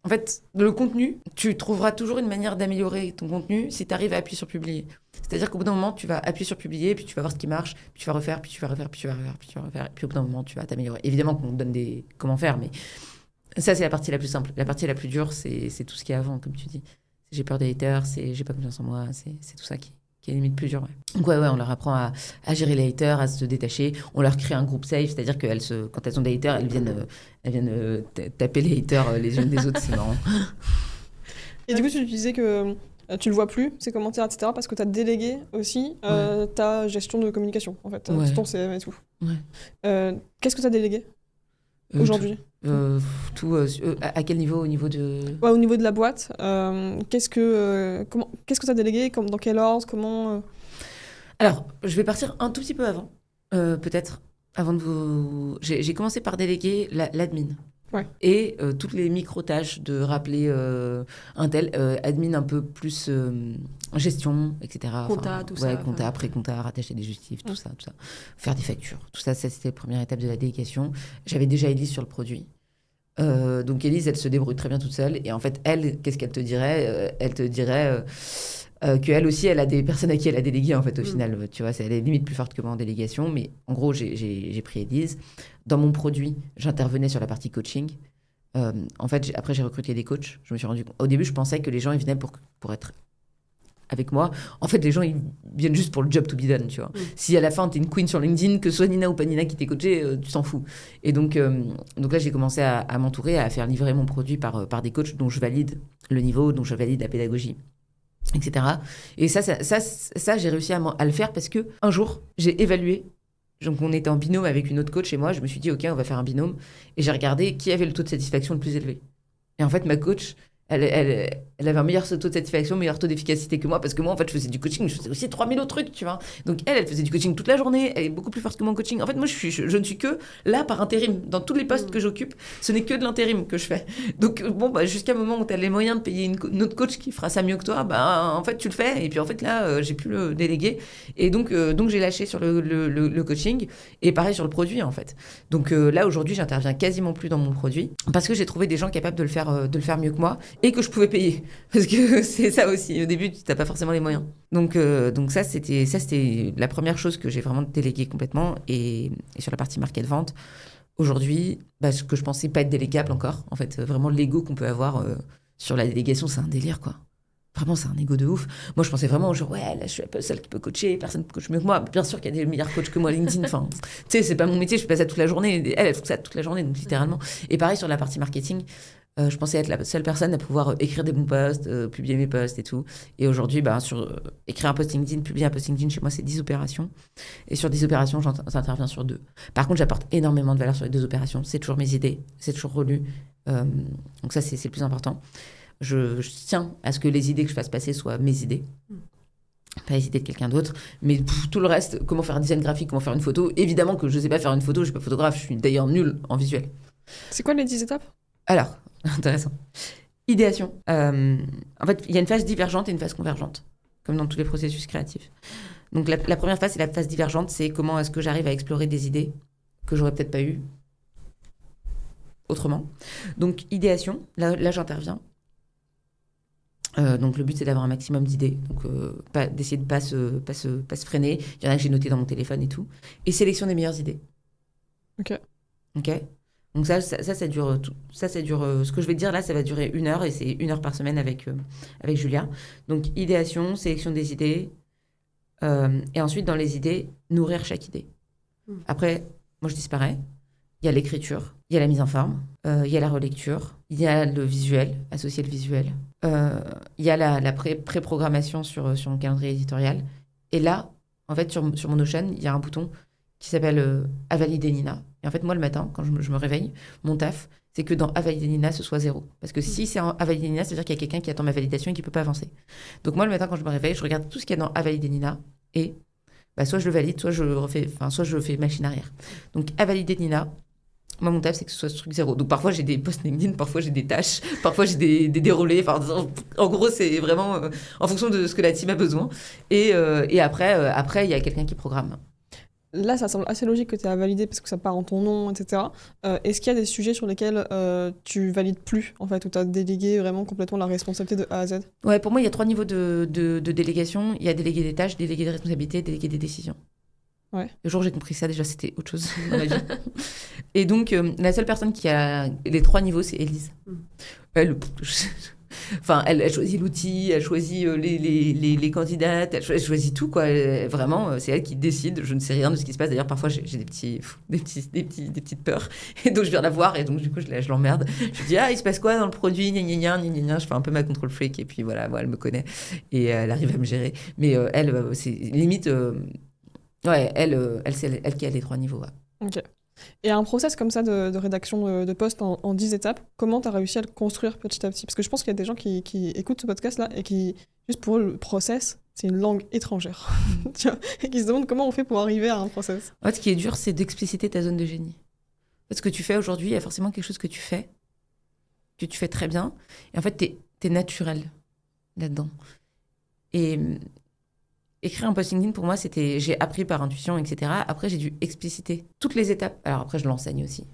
En fait, le contenu, tu trouveras toujours une manière d'améliorer ton contenu si tu arrives à appuyer sur publier. C'est-à-dire qu'au bout d'un moment, tu vas appuyer sur publier, puis tu vas voir ce qui marche, puis tu vas refaire, puis tu vas refaire, puis tu vas refaire, puis tu vas refaire, et puis au bout d'un moment, tu vas t'améliorer. Évidemment qu'on te donne des comment faire, mais ça, c'est la partie la plus simple. La partie la plus dure, c'est tout ce qui est avant, comme tu dis. J'ai peur des haters, j'ai pas confiance en moi, c'est tout ça qui est limite plus dur. Ouais. Donc ouais, on leur apprend à gérer les haters, à se détacher. On leur crée un groupe safe, c'est-à-dire que quand elles ont des haters, elles viennent taper les haters les unes des autres, c'est marrant. Et du coup, tu disais que tu le vois plus, ces commentaires, etc., parce que tu as délégué aussi ta gestion de communication, en fait, ton CM et tout. Ouais. Qu'est-ce que tu as délégué aujourd'hui? Tout, à quel niveau? Au niveau de... Ouais, au niveau de la boîte. Qu'est-ce que tu as délégué? Dans quel ordre? Comment Alors, je vais partir un tout petit peu avant, peut-être. Avant de vous... J'ai commencé par déléguer l'admin. Ouais. Et toutes les micro-tâches de rappeler un tel, admin un peu plus gestion, etc. Compta, tout ça. Ouais, compta, pré-compta, rattacher des justifs, tout ça. Faire des factures. Tout ça, c'était la première étape de la délégation. J'avais déjà Élise sur le produit. Donc Élise, elle se débrouille très bien toute seule. Et en fait, elle, qu'est-ce qu'elle te dirait? Elle te dirait qu'elle aussi, elle a des personnes à qui elle a délégué, en fait, au final. Tu vois, elle est limite plus forte que moi en délégation. Mais en gros, j'ai pris Élise. Dans mon produit, j'intervenais sur la partie coaching. En fait, après, j'ai recruté des coachs. Je me suis rendu compte. Au début, je pensais que les gens, ils venaient pour être avec moi. En fait, les gens, ils viennent juste pour le job to be done, tu vois. Si à la fin, t'es une queen sur LinkedIn, que ce soit Nina ou pas Nina qui t'ait coaché, tu t'en fous. Et donc là, j'ai commencé à m'entourer, à faire livrer mon produit par des coachs dont je valide le niveau, dont je valide la pédagogie, etc. Et ça j'ai réussi à le faire parce que un jour, j'ai évalué. Donc, on était en binôme avec une autre coach et moi, je me suis dit, OK, on va faire un binôme. Et j'ai regardé qui avait le taux de satisfaction le plus élevé. Et en fait, ma coach... Elle avait un meilleur taux de satisfaction, meilleur taux d'efficacité que moi, parce que moi, en fait, je faisais du coaching, je faisais aussi 3000 autres trucs, tu vois. Donc, elle faisait du coaching toute la journée, elle est beaucoup plus forte que mon coaching. En fait, moi, je ne suis que là par intérim. Dans tous les postes que j'occupe, ce n'est que de l'intérim que je fais. Donc, bon, jusqu'à un moment où tu as les moyens de payer une autre coach qui fera ça mieux que toi, en fait, tu le fais. Et puis, en fait, là, j'ai pu le déléguer. Et donc j'ai lâché sur le coaching. Et pareil sur le produit, en fait. Donc, là, aujourd'hui, j'interviens quasiment plus dans mon produit parce que j'ai trouvé des gens capables de le faire mieux que moi. et que je pouvais payer. Parce que c'est ça aussi. Au début, tu n'as pas forcément les moyens. Donc ça, c'était la première chose que j'ai vraiment déléguée complètement. Et sur la partie market-vente, aujourd'hui, ce que je pensais pas être délégable encore, en fait, vraiment l'ego qu'on peut avoir sur la délégation, c'est un délire, quoi. Vraiment, c'est un ego de ouf. Moi, je pensais vraiment, genre, ouais, là, je suis un peu seule qui peut coacher, personne ne coach mieux que moi. Bien sûr qu'il y a des meilleurs coachs que moi, LinkedIn. Enfin, tu sais, c'est pas mon métier, je fais pas ça toute la journée. Elle fait ça toute la journée, donc littéralement. Et pareil, sur la partie marketing, je pensais être la seule personne à pouvoir écrire des bons posts, publier mes posts et tout. Et aujourd'hui, écrire un post LinkedIn, publier un post LinkedIn, chez moi, c'est 10 opérations. Et sur 10 opérations, j'interviens sur 2. Par contre, j'apporte énormément de valeur sur les 2 opérations. C'est toujours mes idées, c'est toujours relu. Donc ça, c'est le plus important. Je tiens à ce que les idées que je fasse passer soient mes idées, pas les idées de quelqu'un d'autre. Mais tout le reste, comment faire un design graphique, comment faire une photo, évidemment que je ne sais pas faire une photo, je ne suis pas photographe, je suis d'ailleurs nulle en visuel. C'est quoi les 10 étapes ? Alors, intéressant. Idéation. En fait, il y a une phase divergente et une phase convergente, comme dans tous les processus créatifs. Donc la première phase, c'est la phase divergente, c'est comment est-ce que j'arrive à explorer des idées que j'aurais peut-être pas eues autrement. Donc idéation, là j'interviens. Donc le but c'est d'avoir un maximum d'idées, donc d'essayer de pas se freiner. Il y en a que j'ai noté dans mon téléphone et tout. Et sélection des meilleures idées. Ok. Donc ça dure. Ce que je vais te dire là, ça va durer 1 heure et c'est 1 heure par semaine avec Julia. Donc idéation, sélection des idées, et ensuite dans les idées, nourrir chaque idée. Après, moi je disparais. Il y a l'écriture, il y a la mise en forme, il y a la relecture, il y a le visuel, associer le visuel, il y a la pré-programmation sur mon calendrier éditorial. Et là, en fait, sur mon Notion, il y a un bouton qui s'appelle « À valider Nina ». Et en fait, moi, le matin, quand je me réveille, mon taf, c'est que dans « À valider Nina », ce soit 0. Parce que si c'est « À valider Nina », c'est-à-dire qu'il y a quelqu'un qui attend ma validation et qui ne peut pas avancer. Donc moi, le matin, quand je me réveille, je regarde tout ce qu'il y a dans « À valider Nina » et soit je le valide, soit je fais machine arrière. Donc « À valider Nina », moi, mon taf, c'est que ce soit ce truc 0. Donc, parfois, j'ai des posts LinkedIn, parfois, j'ai des tâches, parfois, j'ai des dérolés. Enfin, en gros, c'est vraiment en fonction de ce que la team a besoin. Et après, il y a quelqu'un qui programme. Là, ça semble assez logique que tu aies à valider parce que ça part en ton nom, etc. Est-ce qu'il y a des sujets sur lesquels tu valides plus, en fait, où tu as délégué vraiment complètement la responsabilité de A à Z ? Ouais, pour moi, il y a 3 niveaux de délégation. Il y a déléguer des tâches, déléguer des responsabilités, déléguer des décisions. Ouais. Le jour où j'ai compris ça, déjà, c'était autre chose dans ma vie. Et donc, la seule personne qui a les 3 niveaux, c'est Élise. Elle choisit l'outil, elle choisit les candidates, elle choisit tout, quoi. Vraiment, c'est elle qui décide. Je ne sais rien de ce qui se passe. D'ailleurs, parfois, j'ai des petites peurs. Et donc, je viens la voir et donc, du coup, je l'emmerde. Je lui dis, il se passe quoi dans le produit, gna, gna, gna, gna, gna. Je fais un peu ma control freak et puis voilà, elle me connaît et elle arrive à me gérer. Mais elle, c'est limite... Ouais, c'est elle qui a les 3 niveaux. Ouais. Ok. Et un process comme ça de rédaction de post en 10 étapes, comment tu as réussi à le construire petit à petit ? Parce que je pense qu'il y a des gens qui écoutent ce podcast-là et qui, juste pour eux, le process, c'est une langue étrangère. Tu vois, et qui se demandent comment on fait pour arriver à un process. En fait, ce qui est dur, c'est d'expliciter ta zone de génie. Ce que tu fais aujourd'hui, il y a forcément quelque chose que tu fais très bien. Et en fait, t'es naturel là-dedans. Et... écrire un post LinkedIn, pour moi, j'ai appris par intuition, etc. Après, j'ai dû expliciter toutes les étapes. Alors après, je l'enseigne aussi.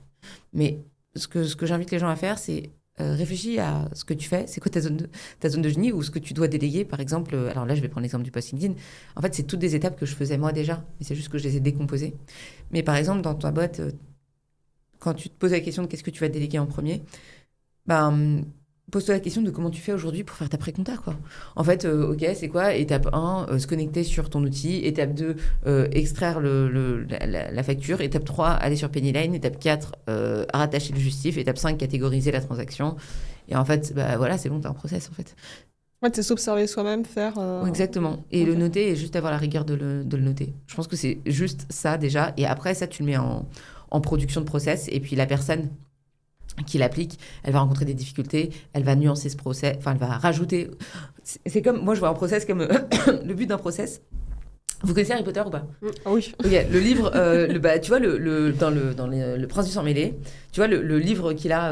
Mais ce que j'invite les gens à faire, c'est réfléchir à ce que tu fais. C'est quoi ta zone de génie ou ce que tu dois déléguer, par exemple. Alors là, je vais prendre l'exemple du post LinkedIn. En fait, c'est toutes des étapes que je faisais moi déjà. Mais c'est juste que je les ai décomposées. Mais par exemple, dans ta boîte, quand tu te poses la question de qu'est-ce que tu vas déléguer en premier, pose-toi la question de comment tu fais aujourd'hui pour faire ta pré-compta, quoi. En fait, ok, c'est quoi ? Étape 1, se connecter sur ton outil. Étape 2, extraire la facture. Étape 3, aller sur Pennyline. Étape 4, rattacher le justif. Étape 5, catégoriser la transaction. Et en fait, voilà, c'est bon, t'as un process, en fait. Ouais, c'est s'observer soi-même, faire... Exactement. Et le noter, et juste avoir la rigueur de le noter. Je pense que c'est juste ça, déjà. Et après, ça, tu le mets en production de process. Et puis, la personne qui l'applique, elle va rencontrer des difficultés, elle va nuancer ce process, enfin elle va rajouter. C'est comme, moi je vois un process comme le but d'un process, Vous connaissez Harry Potter ou pas? Ah oui. Ok, le livre, tu vois, dans le Prince du sang mêlé, tu vois, le livre qu'il a,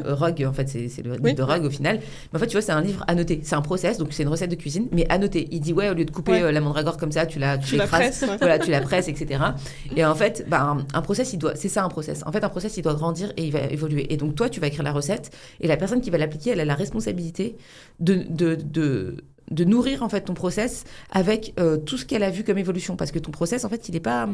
Rogue, en fait, c'est le livre de Rogue au final. Mais en fait, tu vois, c'est un livre annoté. C'est un process, donc c'est une recette de cuisine, mais annoté. Il dit, au lieu de couper la mandragore comme ça, tu l'écrases, voilà, tu la presses, etc. Et en fait, un process, c'est ça un process. En fait, un process, il doit grandir et il va évoluer. Et donc, toi, tu vas écrire la recette, et la personne qui va l'appliquer, elle a la responsabilité de nourrir en fait ton process avec tout ce qu'elle a vu comme évolution, parce que ton process en fait c'est pas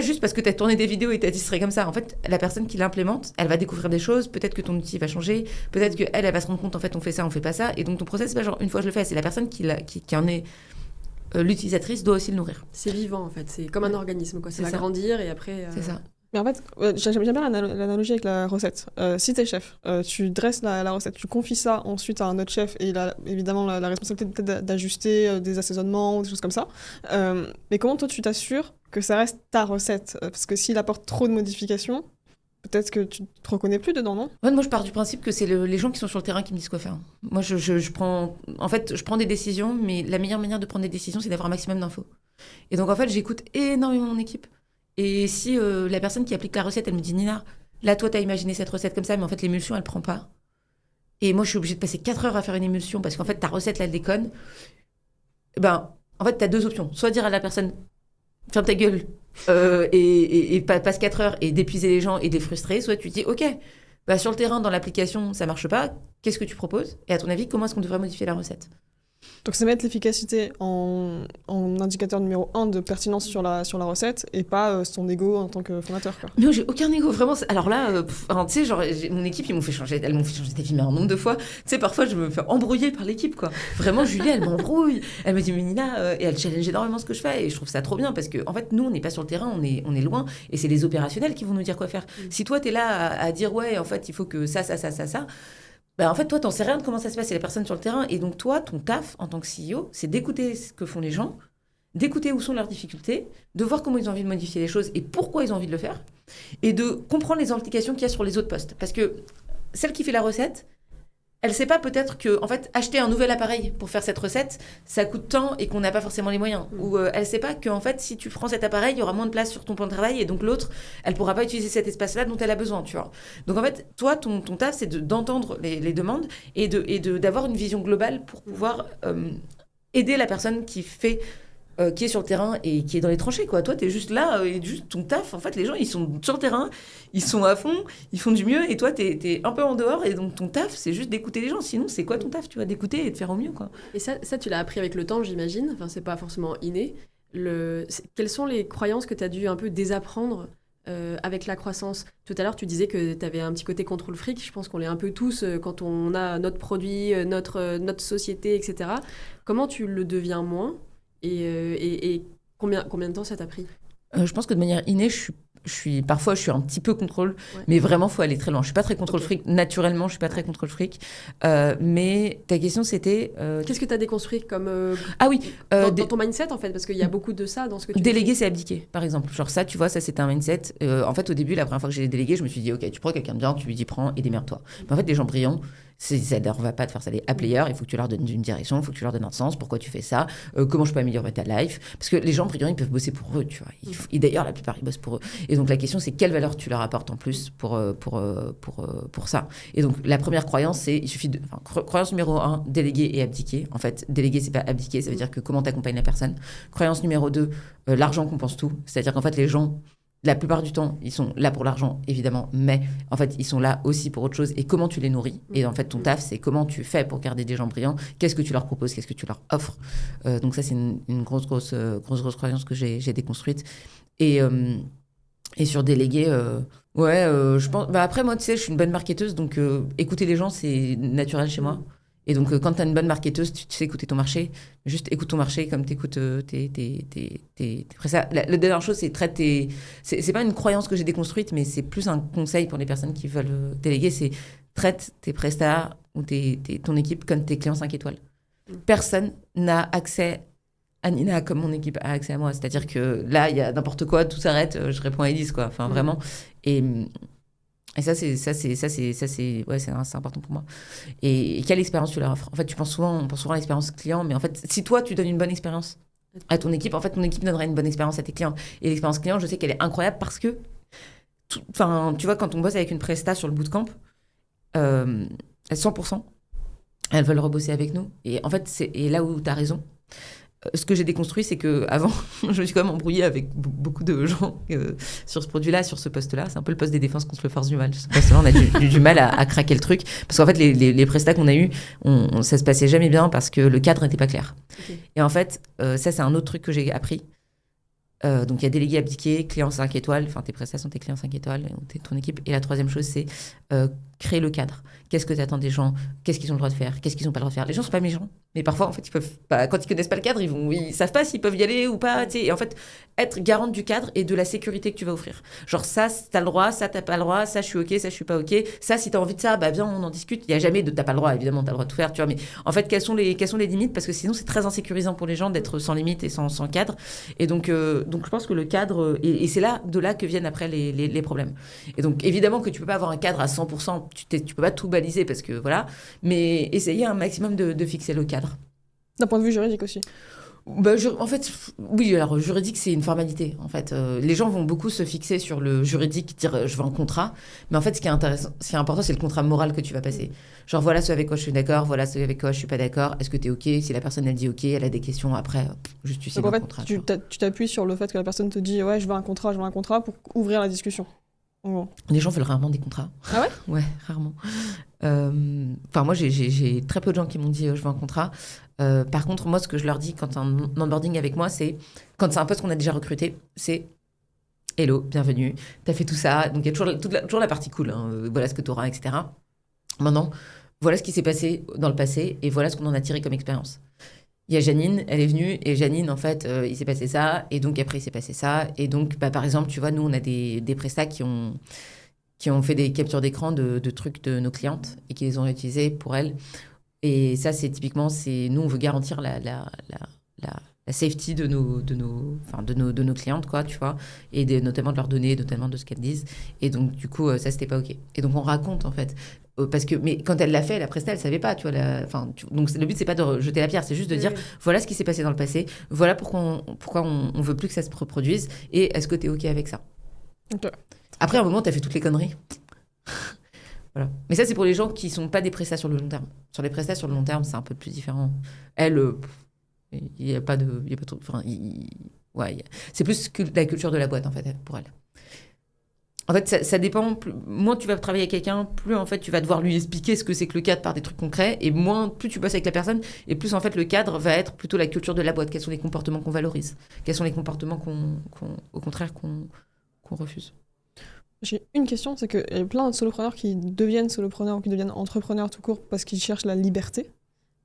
juste parce que tu as tourné des vidéos et tu as dit ce serait comme ça. En fait, la personne qui l'implémente, elle va découvrir des choses, peut-être que ton outil va changer, peut-être que elle va se rendre compte en fait on fait ça, on fait pas ça, et donc ton process c'est pas genre une fois je le fais, c'est la personne qui en est l'utilisatrice doit aussi le nourrir. C'est vivant en fait, c'est comme un organisme quoi, ça va grandir et après c'est ça. Mais en fait, j'aime bien l'analogie avec la recette. Si t'es chef, tu dresses la recette, tu confies ça ensuite à un autre chef et il a évidemment la responsabilité peut-être d'ajuster des assaisonnements ou des choses comme ça. Mais comment toi tu t'assures que ça reste ta recette? Parce que s'il apporte trop de modifications, peut-être que tu te reconnais plus dedans, non? Ouais, moi je pars du principe que c'est les gens qui sont sur le terrain qui me disent quoi faire. Moi je prends des décisions, mais la meilleure manière de prendre des décisions c'est d'avoir un maximum d'infos. Et donc en fait j'écoute énormément mon équipe. Et si la personne qui applique la recette, elle me dit « Nina, là, toi, t'as imaginé cette recette comme ça, mais en fait, l'émulsion, elle prend pas. Et moi, je suis obligée de passer 4 heures à faire une émulsion parce qu'en fait, ta recette, là, elle déconne. » En fait, t'as 2 options. Soit dire à la personne « Ferme ta gueule et passe 4 heures et d'épuiser les gens et de les frustrer. » Soit tu dis « Ok, sur le terrain, dans l'application, ça marche pas. Qu'est-ce que tu proposes? Et à ton avis, comment est-ce qu'on devrait modifier la recette ?» Donc c'est mettre l'efficacité en indicateur numéro 1 de pertinence sur la recette et pas son ego en tant que fondateur, quoi. Non, j'ai aucun ego, vraiment. Alors là, tu sais, genre, mon équipe, elles m'ont fait changer d'avis, mais un nombre de fois. Tu sais, parfois, je me fais embrouiller par l'équipe, quoi. Vraiment, Julie, elle m'embrouille. Elle me dit, mais Nina, et elle challenge énormément ce que je fais. Et je trouve ça trop bien parce que, en fait, nous, on n'est pas sur le terrain, on est loin. Et c'est les opérationnels qui vont nous dire quoi faire. Si toi, t'es là à dire, ouais, en fait, il faut que ça. En fait, toi, t'en sais rien de comment ça se passe, c'est la personne sur le terrain. Et donc, toi, ton taf en tant que CEO, c'est d'écouter ce que font les gens, d'écouter où sont leurs difficultés, de voir comment ils ont envie de modifier les choses et pourquoi ils ont envie de le faire, et de comprendre les implications qu'il y a sur les autres postes. Parce que celle qui fait la recette, elle ne sait pas peut-être que, en fait, acheter un nouvel appareil pour faire cette recette, ça coûte tant et qu'on n'a pas forcément les moyens. Ou elle ne sait pas que, en fait, si tu prends cet appareil, il y aura moins de place sur ton plan de travail et donc l'autre, elle ne pourra pas utiliser cet espace-là dont elle a besoin, tu vois. Donc, en fait, toi, ton taf, c'est d'entendre les demandes et d'avoir une vision globale pour pouvoir aider la personne qui est sur le terrain et qui est dans les tranchées, quoi. Toi, t'es juste là, et juste ton taf. En fait, les gens, ils sont sur le terrain, ils sont à fond, ils font du mieux, et toi, t'es un peu en dehors, et donc ton taf, c'est juste d'écouter les gens. Sinon, c'est quoi ton taf, tu vois, d'écouter et de faire au mieux, quoi. Et ça, tu l'as appris avec le temps, j'imagine. Enfin, c'est pas forcément inné. Quelles sont les croyances que t'as dû un peu désapprendre avec la croissance? Tout à l'heure, tu disais que tu avais un petit côté contrôle fric. Je pense qu'on l'est un peu tous quand on a notre produit, notre société, etc. Comment tu le deviens moins? Et combien de temps ça t'a pris? Je pense que de manière innée, parfois je suis un petit peu contrôle, mais vraiment faut aller très loin. Je suis pas très contrôle fric, naturellement je suis pas très contrôle fric, mais ta question c'était qu'est-ce que tu as déconstruit comme dans ton mindset en fait, parce qu'il y a beaucoup de ça dans ce que tu déléguer, c'est abdiquer par exemple, genre ça tu vois, ça c'était un mindset. En fait au début, la première fois que j'ai délégué, je me suis dit ok, tu prends quelqu'un de bien, tu lui dis prends et démerde-toi. Mais en fait les gens brillants, ça leur va pas de faire ça à player, il faut que tu leur donnes une direction, il faut que tu leur donnes un sens, pourquoi tu fais ça, comment je peux améliorer ta life, parce que les gens brillants ils peuvent bosser pour eux, tu vois. Et d'ailleurs la plupart ils bossent pour eux. Et donc la question c'est quelle valeur tu leur apportes en plus pour ça. Et donc la première croyance c'est croyance numéro 1, déléguer et abdiquer. En fait déléguer c'est pas abdiquer, ça veut dire que comment t'accompagnes la personne. Croyance numéro 2, l'argent compense tout, c'est-à-dire qu'en fait les gens la plupart du temps, ils sont là pour l'argent, évidemment, mais en fait, ils sont là aussi pour autre chose. Et comment tu les nourris? Et en fait, ton taf, c'est comment tu fais pour garder des gens brillants. Qu'est-ce que tu leur proposes? Qu'est-ce que tu leur offres? Donc ça, c'est une grosse croyance que j'ai déconstruite. Et sur déléguer, je pense... après, moi, tu sais, je suis une bonne marketeuse, donc écouter les gens, c'est naturel chez moi. Et donc, quand tu as une bonne marketeuse, tu sais écouter ton marché. Juste écoute ton marché comme tu écoutes après ça, la dernière chose, c'est c'est pas une croyance que j'ai déconstruite, mais c'est plus un conseil pour les personnes qui veulent déléguer, c'est traite tes prestats ou ton équipe comme tes clients 5 étoiles. Personne n'a accès à Nina comme mon équipe a accès à moi. C'est-à-dire que là, il y a n'importe quoi, tout s'arrête, je réponds à Elise, quoi. Enfin, vraiment. Et ça, c'est important pour moi. Et quelle expérience tu leur offres? En fait, on pense souvent à l'expérience client, mais en fait, si toi, tu donnes une bonne expérience à ton équipe. En fait, ton équipe donnera une bonne expérience à tes clients. Et l'expérience client, je sais qu'elle est incroyable parce que, tu vois, quand on bosse avec une presta sur le bootcamp, à 100%, elles veulent rebosser avec nous. Et en fait, et là où tu as raison, ce que j'ai déconstruit, c'est qu'avant, je me suis quand même embrouillée avec beaucoup de gens sur ce produit-là, sur ce poste-là. C'est un peu le poste des défenses contre le force du mal. Ce poste-là, on a du mal à craquer le truc. Parce qu'en fait, les prestats qu'on a eus, ça se passait jamais bien parce que le cadre n'était pas clair. Okay. Et en fait, ça, c'est un autre truc que j'ai appris. Donc, il y a délégué, abdiqué, client 5 étoiles. Enfin, tes prestats sont tes clients 5 étoiles, ton équipe. Et la troisième chose, c'est créer le cadre. Qu'est-ce que tu attends des gens? Qu'est-ce qu'ils ont le droit de faire? Qu'est-ce qu'ils n'ont pas le droit de faire? Les gens ne sont pas méchants. Mais parfois, en fait, ils peuvent pas, quand ils connaissent pas le cadre, ils savent pas s'ils peuvent y aller ou pas. T'sais. Et en fait, être garante du cadre et de la sécurité que tu vas offrir. Genre, ça, t'as le droit, ça, t'as pas le droit, ça, je suis OK, ça, je suis pas OK. Ça, si t'as envie de ça, bah, viens, on en discute. Il y a jamais de t'as pas le droit, évidemment, t'as le droit de tout faire, tu vois. Mais en fait, quelles sont les limites? Parce que sinon, c'est très insécurisant pour les gens d'être sans limite et sans cadre. Et donc, je pense que le cadre, et c'est de là que viennent après les problèmes. Et donc, évidemment que tu peux pas avoir un cadre à 100%, tu peux pas tout baliser parce que voilà, mais essayer un maximum de fixer le cadre. D'un point de vue juridique aussi. Bah, en fait, oui, alors juridique, c'est une formalité. En fait, les gens vont beaucoup se fixer sur le juridique, dire je veux un contrat. Mais en fait, ce qui est important, c'est le contrat moral que tu vas passer. Genre, voilà ce avec quoi je suis d'accord, voilà ce avec quoi je suis pas d'accord. Est-ce que tu es OK? Si la personne, elle dit OK, elle a des questions après, juste tu signes un contrat. Donc, en fait, tu t'appuies sur le fait que la personne te dit ouais, je veux un contrat pour ouvrir la discussion. Bon. Les gens veulent rarement des contrats. Ah ouais? Ouais, rarement. Enfin, moi, j'ai très peu de gens qui m'ont dit je veux un contrat. Par contre, moi, ce que je leur dis quand un onboarding avec moi, c'est quand c'est un poste qu'on a déjà recruté, c'est hello, bienvenue, t'as fait tout ça. Donc, il y a toujours la partie cool. Hein. Voilà ce que tu auras, etc. Maintenant, voilà ce qui s'est passé dans le passé et voilà ce qu'on en a tiré comme expérience. Il y a Janine, elle est venue et Janine, en fait, il s'est passé ça et donc après, il s'est passé ça. Et donc, bah, par exemple, tu vois, nous, on a des prestats qui ont fait des captures d'écran de trucs de nos clientes et qui les ont réutilisés pour elles. Et ça, c'est typiquement, nous, on veut garantir la safety de nos clientes, quoi, tu vois, et notamment de leurs données, notamment de ce qu'elles disent. Et donc, du coup, ça, c'était pas OK. Et donc, on raconte, en fait. Mais quand elle l'a fait, la presta, elle savait pas, tu vois. Donc, le but, c'est pas de jeter la pierre, c'est juste de dire, voilà ce qui s'est passé dans le passé, voilà pourquoi on veut plus que ça se reproduise, et est-ce que tu es OK avec ça? Okay. Après, à un moment, tu as fait toutes les conneries. Voilà. Mais ça, c'est pour les gens qui sont pas des prestats sur le long terme. Sur les prestats sur le long terme, c'est un peu plus différent. Elle, il n'y a pas de... Enfin, c'est plus que la culture de la boîte, en fait, pour elle. En fait, ça dépend. Moins tu vas travailler avec quelqu'un, plus, en fait, tu vas devoir lui expliquer ce que c'est que le cadre par des trucs concrets. Et plus tu bosses avec la personne, et plus, en fait, le cadre va être plutôt la culture de la boîte. Quels sont les comportements qu'on valorise? Quels sont les comportements au contraire, qu'on refuse? J'ai une question, c'est qu'il y a plein de solopreneurs qui deviennent solopreneurs ou qui deviennent entrepreneurs tout court parce qu'ils cherchent la liberté.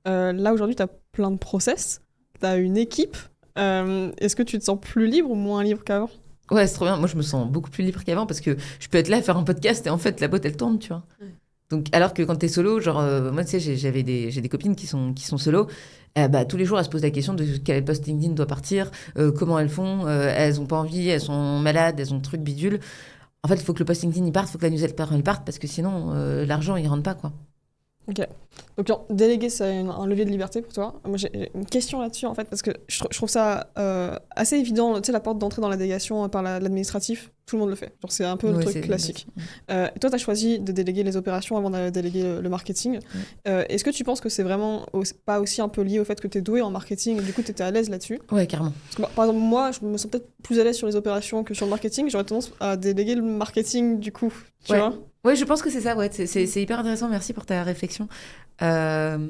Là, aujourd'hui, tu as plein de process, tu as une équipe. Est-ce que tu te sens plus libre ou moins libre qu'avant? Ouais, c'est trop bien. Moi, je me sens beaucoup plus libre qu'avant parce que je peux être là à faire un podcast et en fait, la boîte, elle tourne, tu vois. Ouais. Donc, alors que quand t'es solo, genre, moi, tu sais, j'ai des copines qui sont solo. Bah, tous les jours, elles se posent la question de quel post LinkedIn doit partir, comment elles font, elles ont pas envie, elles sont malades, elles ont truc bidule. En fait, il faut que le post LinkedIn il parte, il faut que la newsletter il parte parce que sinon, l'argent, il rentre pas, quoi. Ok. Donc, déléguer, c'est un levier de liberté pour toi. Moi, j'ai une question là-dessus, en fait, parce que je trouve ça assez évident. Tu sais, la porte d'entrée dans la délégation par l'administratif, tout le monde le fait. Genre, c'est un peu le truc classique. Toi, tu as choisi de déléguer les opérations avant de déléguer le marketing. Est-ce que tu penses que c'est vraiment pas aussi un peu lié au fait que tu es doué en marketing et du coup, tu étais à l'aise là-dessus? Ouais, carrément. Parce que, par exemple, moi, je me sens peut-être plus à l'aise sur les opérations que sur le marketing. J'aurais tendance à déléguer le marketing, du coup. Tu vois? Oui, je pense que c'est ça. Ouais. C'est hyper intéressant. Merci pour ta réflexion. Je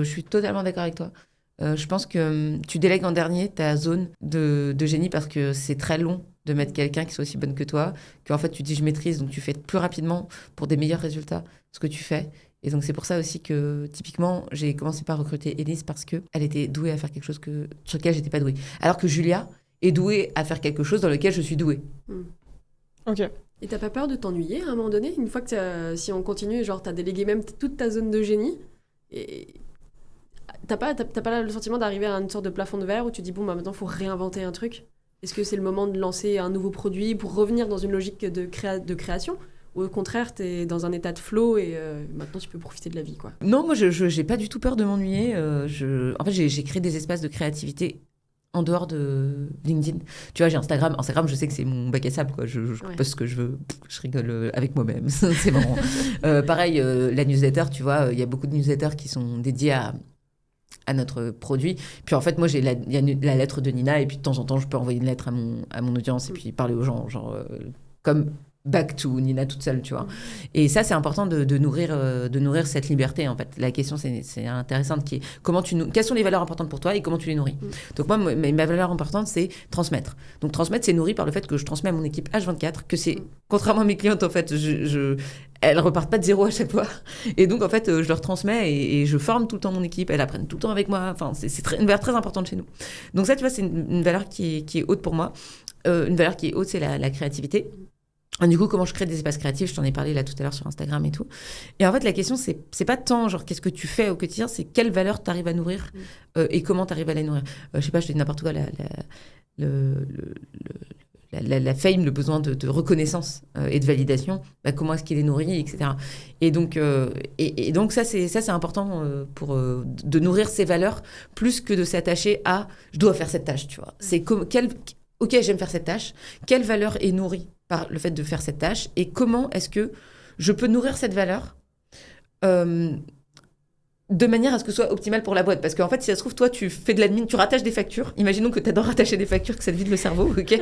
suis totalement d'accord avec toi. Je pense que tu délègues en dernier ta zone de génie parce que c'est très long de mettre quelqu'un qui soit aussi bonne que toi, qu'en fait tu dis je maîtrise, donc tu fais plus rapidement pour des meilleurs résultats ce que tu fais. Et donc c'est pour ça aussi que typiquement j'ai commencé par recruter Élise parce qu'elle était douée à faire quelque chose sur lequel j'étais pas douée. Alors que Julia est douée à faire quelque chose dans lequel je suis douée. Ok. Et t'as pas peur de t'ennuyer à un moment donné? Une fois que si on continue, genre t'as délégué même toute ta zone de génie, et t'as pas le sentiment d'arriver à une sorte de plafond de verre où tu dis bon bah maintenant faut réinventer un truc? Est-ce que c'est le moment de lancer un nouveau produit pour revenir dans une logique de création? Ou au contraire, tu es dans un état de flow et maintenant tu peux profiter de la vie, quoi. Non, moi, je n'ai pas du tout peur de m'ennuyer. En fait, j'ai créé des espaces de créativité en dehors de LinkedIn. Tu vois, j'ai Instagram. Instagram, je sais que c'est mon bac à sable, quoi. Je poste ce que je veux. Je rigole avec moi-même. C'est marrant. Pareil, la newsletter, tu vois, il y a beaucoup de newsletters qui sont dédiés à notre produit. Puis en fait, moi, il y a la lettre de Nina, et puis de temps en temps, je peux envoyer une lettre à mon audience et puis parler aux gens, genre comme back to Nina toute seule, tu vois. Et ça, c'est important de nourrir cette liberté, en fait. La question, c'est intéressante, qui est quelles sont les valeurs importantes pour toi et comment tu les nourris. Donc moi, ma valeur importante, c'est transmettre. Donc transmettre, c'est nourri par le fait que je transmets à mon équipe H24, que c'est, contrairement à mes clientes, en fait, elles repartent pas de zéro à chaque fois. Et donc, en fait, je leur transmets et je forme tout le temps mon équipe. Elles apprennent tout le temps avec moi. Enfin, c'est une valeur très importante chez nous. Donc ça, tu vois, c'est une valeur qui est haute pour moi. Une valeur qui est haute, c'est la créativité. Du coup, comment je crée des espaces créatifs, je t'en ai parlé là tout à l'heure sur Instagram et tout. Et en fait, la question, c'est pas tant genre qu'est-ce que tu fais au quotidien, c'est quelle valeur tu arrives à nourrir et comment tu arrives à les nourrir. Je sais pas, je te dis n'importe quoi, la fame, le besoin de reconnaissance et de validation, comment est-ce qu'il est nourri, etc. Et donc, donc ça, c'est important de nourrir ces valeurs plus que de s'attacher à je dois faire cette tâche, tu vois. C'est ok, j'aime faire cette tâche. Quelle valeur est nourrie par le fait de faire cette tâche et comment est-ce que je peux nourrir cette valeur de manière à ce que ce soit optimal pour la boîte. Parce qu'en fait, si ça se trouve, toi, tu fais de l'admin, tu rattaches des factures. Imaginons que tu adores rattacher des factures, que ça te vide le cerveau, ok.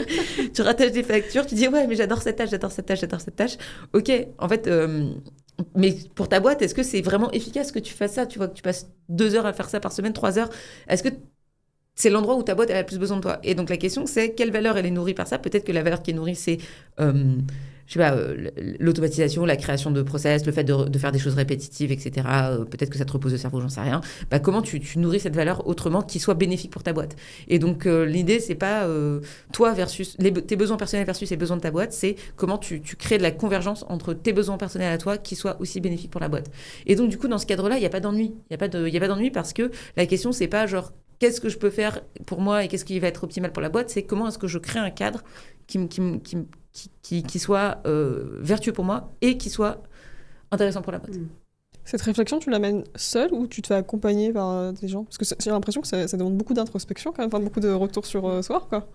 Tu rattaches des factures, tu dis, ouais, mais j'adore cette tâche. Ok, en fait, mais pour ta boîte, est-ce que c'est vraiment efficace que tu fasses ça? Tu vois, que tu passes 2 heures à faire ça par semaine, 3 heures. Est-ce que c'est l'endroit où ta boîte elle a plus besoin de toi? Et donc la question, c'est quelle valeur elle est nourrie par ça? Peut-être que la valeur qui est nourrie, c'est je sais pas, l'automatisation, la création de process, le fait de faire des choses répétitives, etc. Peut-être que ça te repose le cerveau, j'en sais rien. Comment tu nourris cette valeur autrement qui soit bénéfique pour ta boîte? Et donc l'idée, c'est pas toi versus tes besoins personnels versus les besoins de ta boîte, c'est comment tu crées de la convergence entre tes besoins personnels à toi qui soient aussi bénéfiques pour la boîte. Et donc du coup, dans ce cadre-là, il n'y a pas d'ennui. Il n'y a pas d'ennui parce que la question, c'est pas genre qu'est-ce que je peux faire pour moi et qu'est-ce qui va être optimal pour la boîte, c'est comment est-ce que je crée un cadre qui soit vertueux pour moi et qui soit intéressant pour la boîte. Cette réflexion, tu l'amènes seule ou tu te fais accompagner par des gens? Parce que j'ai l'impression que ça demande beaucoup d'introspection, quand même, enfin, beaucoup de retour sur soi, quoi.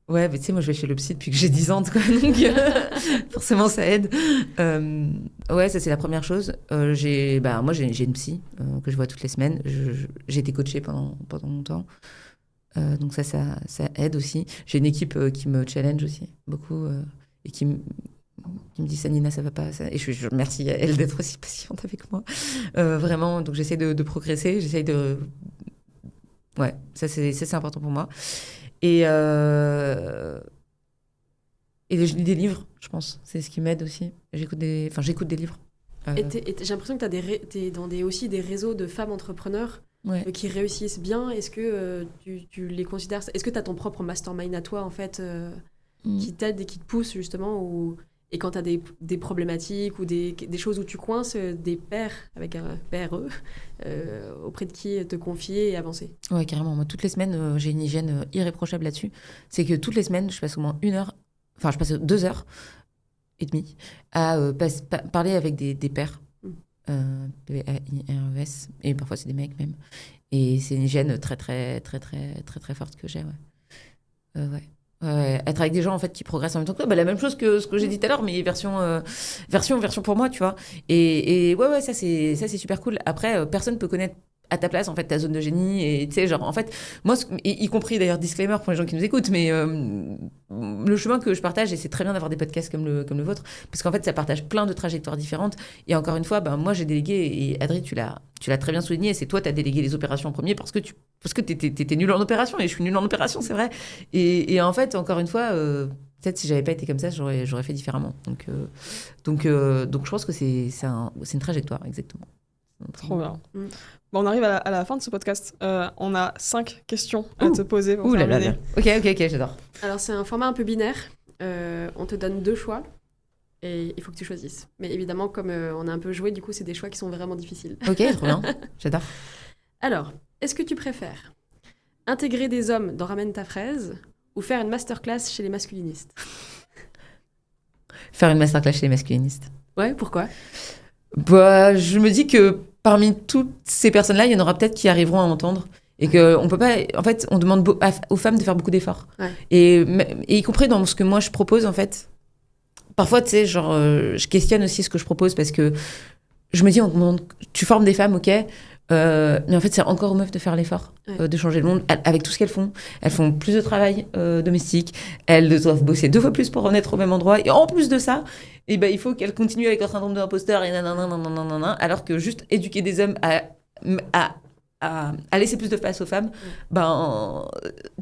Ouais, mais tu sais, moi, je vais chez le psy depuis que j'ai 10 ans, quoi, donc forcément, ça aide. Ouais, ça, c'est la première chose. Moi, j'ai une psy que je vois toutes les semaines. J'ai été coachée pendant longtemps. Donc ça aide aussi. J'ai une équipe qui me challenge aussi, beaucoup, et qui me dit, ça, Nina, ça va pas. Ça. Et je remercie à elle d'être aussi patiente avec moi. Vraiment, donc j'essaie de progresser, j'essaie de... Ouais, ça, c'est important pour moi. Et je lis des livres, je pense. C'est ce qui m'aide aussi. J'écoute des livres. Et j'ai l'impression que t'es dans aussi des réseaux de femmes entrepreneurs qui réussissent bien. Est-ce que tu les considères... Est-ce que tu as ton propre mastermind à toi, en fait, qui t'aide et qui te pousse, justement, et quand tu as des problématiques ou des choses où tu coinces, des pairs, avec un PRE, auprès de qui te confier et avancer? Ouais, carrément. Moi, toutes les semaines, j'ai une hygiène irréprochable là-dessus. C'est que toutes les semaines, je passe au moins 1 heure, enfin, je passe 2 heures et demie à parler avec des pairs. PAIRES, et parfois c'est des mecs même. Et c'est une hygiène très, très, très, très, très, très forte que j'ai, être avec des gens en fait qui progressent en même temps que toi, la même chose que ce que j'ai dit tout à l'heure, mais version pour moi, tu vois. Et ça c'est super cool. Après, personne peut connaître à ta place en fait ta zone de génie, et tu sais, genre en fait moi, y compris d'ailleurs, disclaimer pour les gens qui nous écoutent, mais le chemin que je partage, et c'est très bien d'avoir des podcasts comme le vôtre, parce qu'en fait ça partage plein de trajectoires différentes. Et encore une fois, moi j'ai délégué, et Adri, tu l'as très bien souligné, c'est toi, tu as délégué les opérations en premier parce que t'étais nul en opération, et je suis nulle en opération, c'est vrai. Et en fait, encore une fois, peut-être si j'avais pas été comme ça, j'aurais fait différemment. Donc je pense que c'est une trajectoire, exactement. Trop bien. Bon, on arrive à la fin de ce podcast. On a 5 questions à te poser pour terminer. Ok, j'adore. Alors, c'est un format un peu binaire. On te donne 2 choix et il faut que tu choisisses. Mais évidemment, comme on a un peu joué, du coup, c'est des choix qui sont vraiment difficiles. Ok, trop bien. J'adore. Alors, est-ce que tu préfères intégrer des hommes dans Ramène ta fraise ou faire une masterclass chez les masculinistes? faire une masterclass chez les masculinistes. Ouais, pourquoi? Bah, je me dis que parmi toutes ces personnes-là, il y en aura peut-être qui arriveront à entendre. Et qu'on peut pas. En fait, on demande aux femmes de faire beaucoup d'efforts. Ouais. Et y compris dans ce que moi je propose, en fait. Parfois, tu sais, genre, je questionne aussi ce que je propose parce que je me dis, tu formes des femmes, ok, mais en fait, c'est encore aux meufs de faire l'effort de changer le monde avec tout ce qu'elles font. Elles font plus de travail domestique, elles doivent bosser 2 fois plus pour en être au même endroit. Et en plus de ça, eh ben, il faut qu'elles continuent avec leur syndrome de l'imposteur et nanana, alors que juste éduquer des hommes à laisser plus de place aux femmes, ben,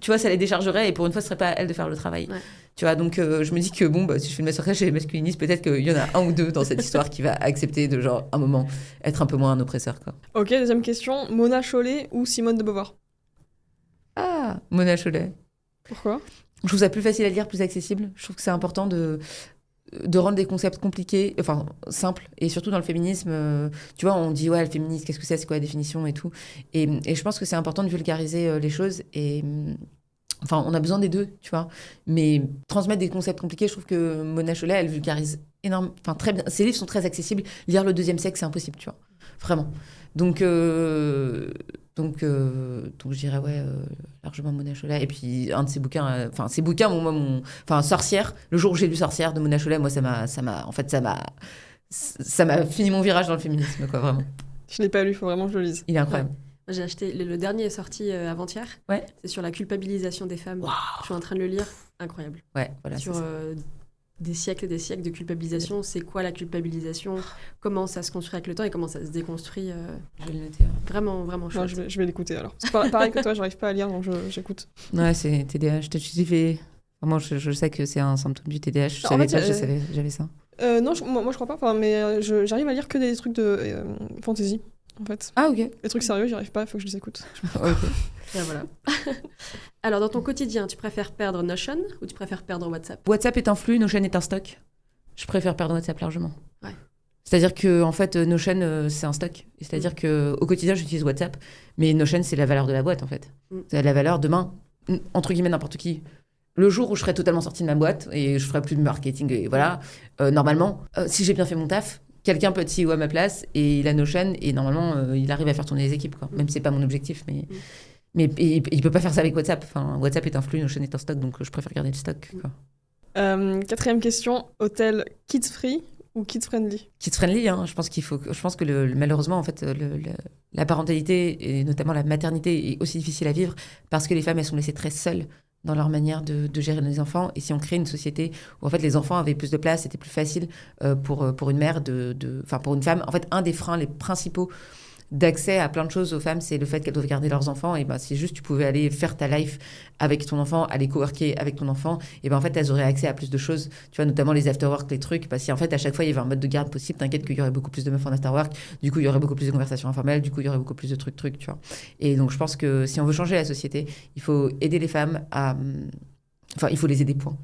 tu vois, ça les déchargerait et pour une fois, ce serait pas à elles de faire le travail. Ouais. Tu vois, donc je me dis que bon, bah, si je fais une masterclass chez les masculinistes, peut-être qu'il y en a un ou deux dans cette histoire qui va accepter de, genre, un moment, être un peu moins un oppresseur, quoi. Ok, deuxième question. Mona Chollet ou Simone de Beauvoir? Ah, Mona Chollet. Pourquoi? Je trouve ça plus facile à lire, plus accessible. Je trouve que c'est important de rendre des concepts compliqués, enfin simples, et surtout dans le féminisme, tu vois, on dit ouais, le féminisme, qu'est-ce que c'est quoi la définition et tout, et je pense que c'est important de vulgariser les choses, et enfin on a besoin des deux, tu vois, mais transmettre des concepts compliqués, je trouve que Mona Chollet, elle vulgarise énormément, enfin très bien, ses livres sont très accessibles, lire le deuxième sexe, c'est impossible, tu vois, vraiment, donc je dirais ouais, largement Mona Chollet. Et puis un de ses bouquins, ses bouquins, Sorcière. Le jour où j'ai lu Sorcière de Mona Chollet, moi ça m'a fini mon virage dans le féminisme, quoi, vraiment. Je l'ai pas lu, il faut vraiment que je le lise. Il est incroyable. Ouais. J'ai acheté le dernier est sorti avant-hier. Ouais. C'est sur la culpabilisation des femmes. Wow. Je suis en train de le lire, incroyable. Ouais, voilà. Sur des siècles et des siècles de culpabilisation. C'est quoi la culpabilisation? Comment ça se construit avec le temps et comment ça se déconstruit? Je vais le noter. Vraiment, vraiment chouette. Non, je vais l'écouter alors. C'est pareil que toi, j'arrive pas à lire, donc j'écoute. Ouais, c'est TDAH. Vraiment, je sais que c'est un symptôme du TDAH. Je savais pas, j'avais ça. Non, moi je crois pas, mais j'arrive à lire que des trucs de fantasy, en fait. Ah, ok. Les trucs sérieux, j'y arrive pas, il faut que je les écoute. Ok. Et voilà. Alors, dans ton quotidien, tu préfères perdre Notion ou tu préfères perdre WhatsApp? WhatsApp est un flux, Notion est un stock. Je préfère perdre WhatsApp largement. Ouais. C'est-à-dire que en fait, Notion, c'est un stock. C'est-à-dire que au quotidien, j'utilise WhatsApp, mais Notion, c'est la valeur de la boîte, en fait. C'est la valeur demain, entre guillemets, n'importe qui. Le jour où je serai totalement sortie de ma boîte et je ferai plus de marketing, et voilà, normalement, si j'ai bien fait mon taf, quelqu'un peut être CEO à ma place et il a Notion et normalement, il arrive à faire tourner les équipes, quoi. Même si c'est pas mon objectif, mais il peut pas faire ça avec WhatsApp. Enfin, WhatsApp est un flux, Notion est un stock, donc je préfère garder le stock, quoi. Quatrième question, hôtel kids free ou kids friendly? Kids friendly, hein. Je pense que malheureusement, en fait, la parentalité et notamment la maternité est aussi difficile à vivre parce que les femmes, elles sont laissées très seules dans leur manière de gérer les enfants. Et si on crée une société où en fait les enfants avaient plus de place, c'était plus facile pour une mère pour une femme. En fait, un des freins les principaux d'accès à plein de choses aux femmes, c'est le fait qu'elles doivent garder leurs enfants. Et ben, si juste tu pouvais aller faire ta life avec ton enfant, aller coworker avec ton enfant, et ben en fait elles auraient accès à plus de choses, tu vois, notamment les afterwork, les trucs, parce qu'en fait à chaque fois il y avait un mode de garde possible. T'inquiète qu'il y aurait beaucoup plus de meufs en afterwork, du coup il y aurait beaucoup plus de conversations informelles, du coup il y aurait beaucoup plus de trucs, tu vois. Et donc je pense que si on veut changer la société, il faut aider les femmes il faut les aider, point.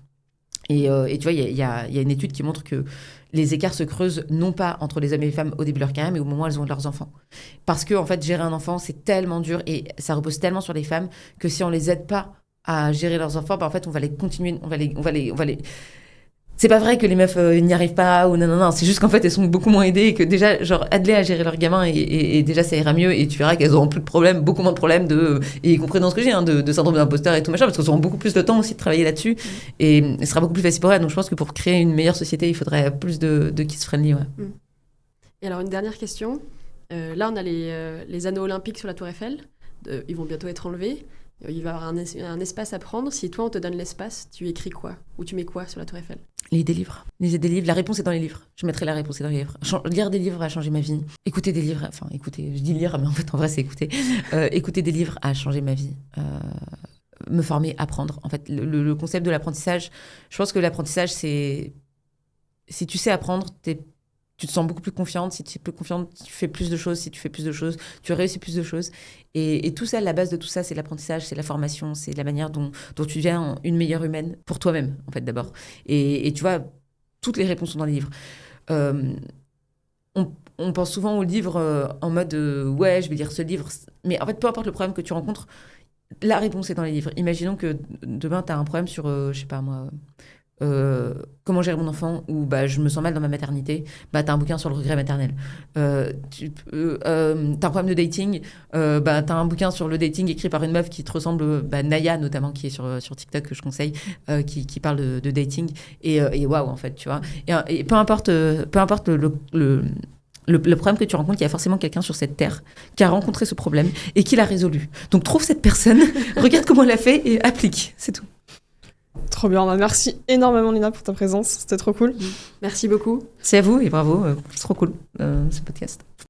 Et tu vois, il y a une étude qui montre que les écarts se creusent non pas entre les hommes et les femmes au début de leur carrière, mais au moment où elles ont leurs enfants. Parce que en fait, gérer un enfant, c'est tellement dur et ça repose tellement sur les femmes que si on les aide pas à gérer leurs enfants, en fait, on va les continuer, on va les... C'est pas vrai que les meufs n'y arrivent pas ou non, c'est juste qu'en fait elles sont beaucoup moins aidées et que déjà genre aide-les à gérer leurs gamins et déjà ça ira mieux et tu verras qu'elles auront plus de problèmes, beaucoup moins de problèmes et y compris dans ce que j'ai de syndrome d'imposteur et tout machin, parce qu'elles auront beaucoup plus de temps aussi de travailler là-dessus et ce sera beaucoup plus facile pour elles. Donc je pense que pour créer une meilleure société il faudrait plus de kids friendly, ouais. Et alors une dernière question, là on a les anneaux olympiques sur la Tour Eiffel, ils vont bientôt être enlevés. Il va y avoir un espace à prendre. Si toi, on te donne l'espace, tu écris quoi? Ou tu mets quoi sur la Tour Eiffel? Lisez des livres. La réponse est dans les livres. Je mettrai la réponse est dans les livres. Lire des livres a changé ma vie. Écouter des livres, écoutez, je dis lire, mais en fait, en vrai, c'est écouter. Écouter des livres a changé ma vie. Me former, apprendre. En fait, le concept de l'apprentissage, je pense que l'apprentissage, c'est... Si tu sais apprendre, tu te sens beaucoup plus confiante. Si tu es plus confiante, tu fais plus de choses. Si tu fais plus de choses, tu réussis plus de choses. Et tout ça, la base de tout ça, c'est l'apprentissage, c'est la formation, c'est la manière dont tu deviens une meilleure humaine pour toi-même, en fait, d'abord. Et tu vois, toutes les réponses sont dans les livres. On pense souvent au livre en mode ouais, je vais lire ce livre. Mais en fait, peu importe le problème que tu rencontres, la réponse est dans les livres. Imaginons que demain, tu as un problème sur, je sais pas moi... comment gérer mon enfant ou bah, je me sens mal dans ma maternité, bah, t'as un bouquin sur le regret maternel. T'as un problème de dating, bah, t'as un bouquin sur le dating écrit par une meuf qui te ressemble, bah, Naya notamment, qui est sur TikTok, que je conseille, qui parle de dating. Et waouh, en fait, tu vois. Et peu importe le problème que tu rencontres, il y a forcément quelqu'un sur cette terre qui a rencontré ce problème et qui l'a résolu. Donc trouve cette personne, regarde comment elle l'a fait et applique, c'est tout. Trop bien, merci énormément Nina pour ta présence, c'était trop cool. Merci beaucoup. C'est à vous et bravo, c'est trop cool ce podcast.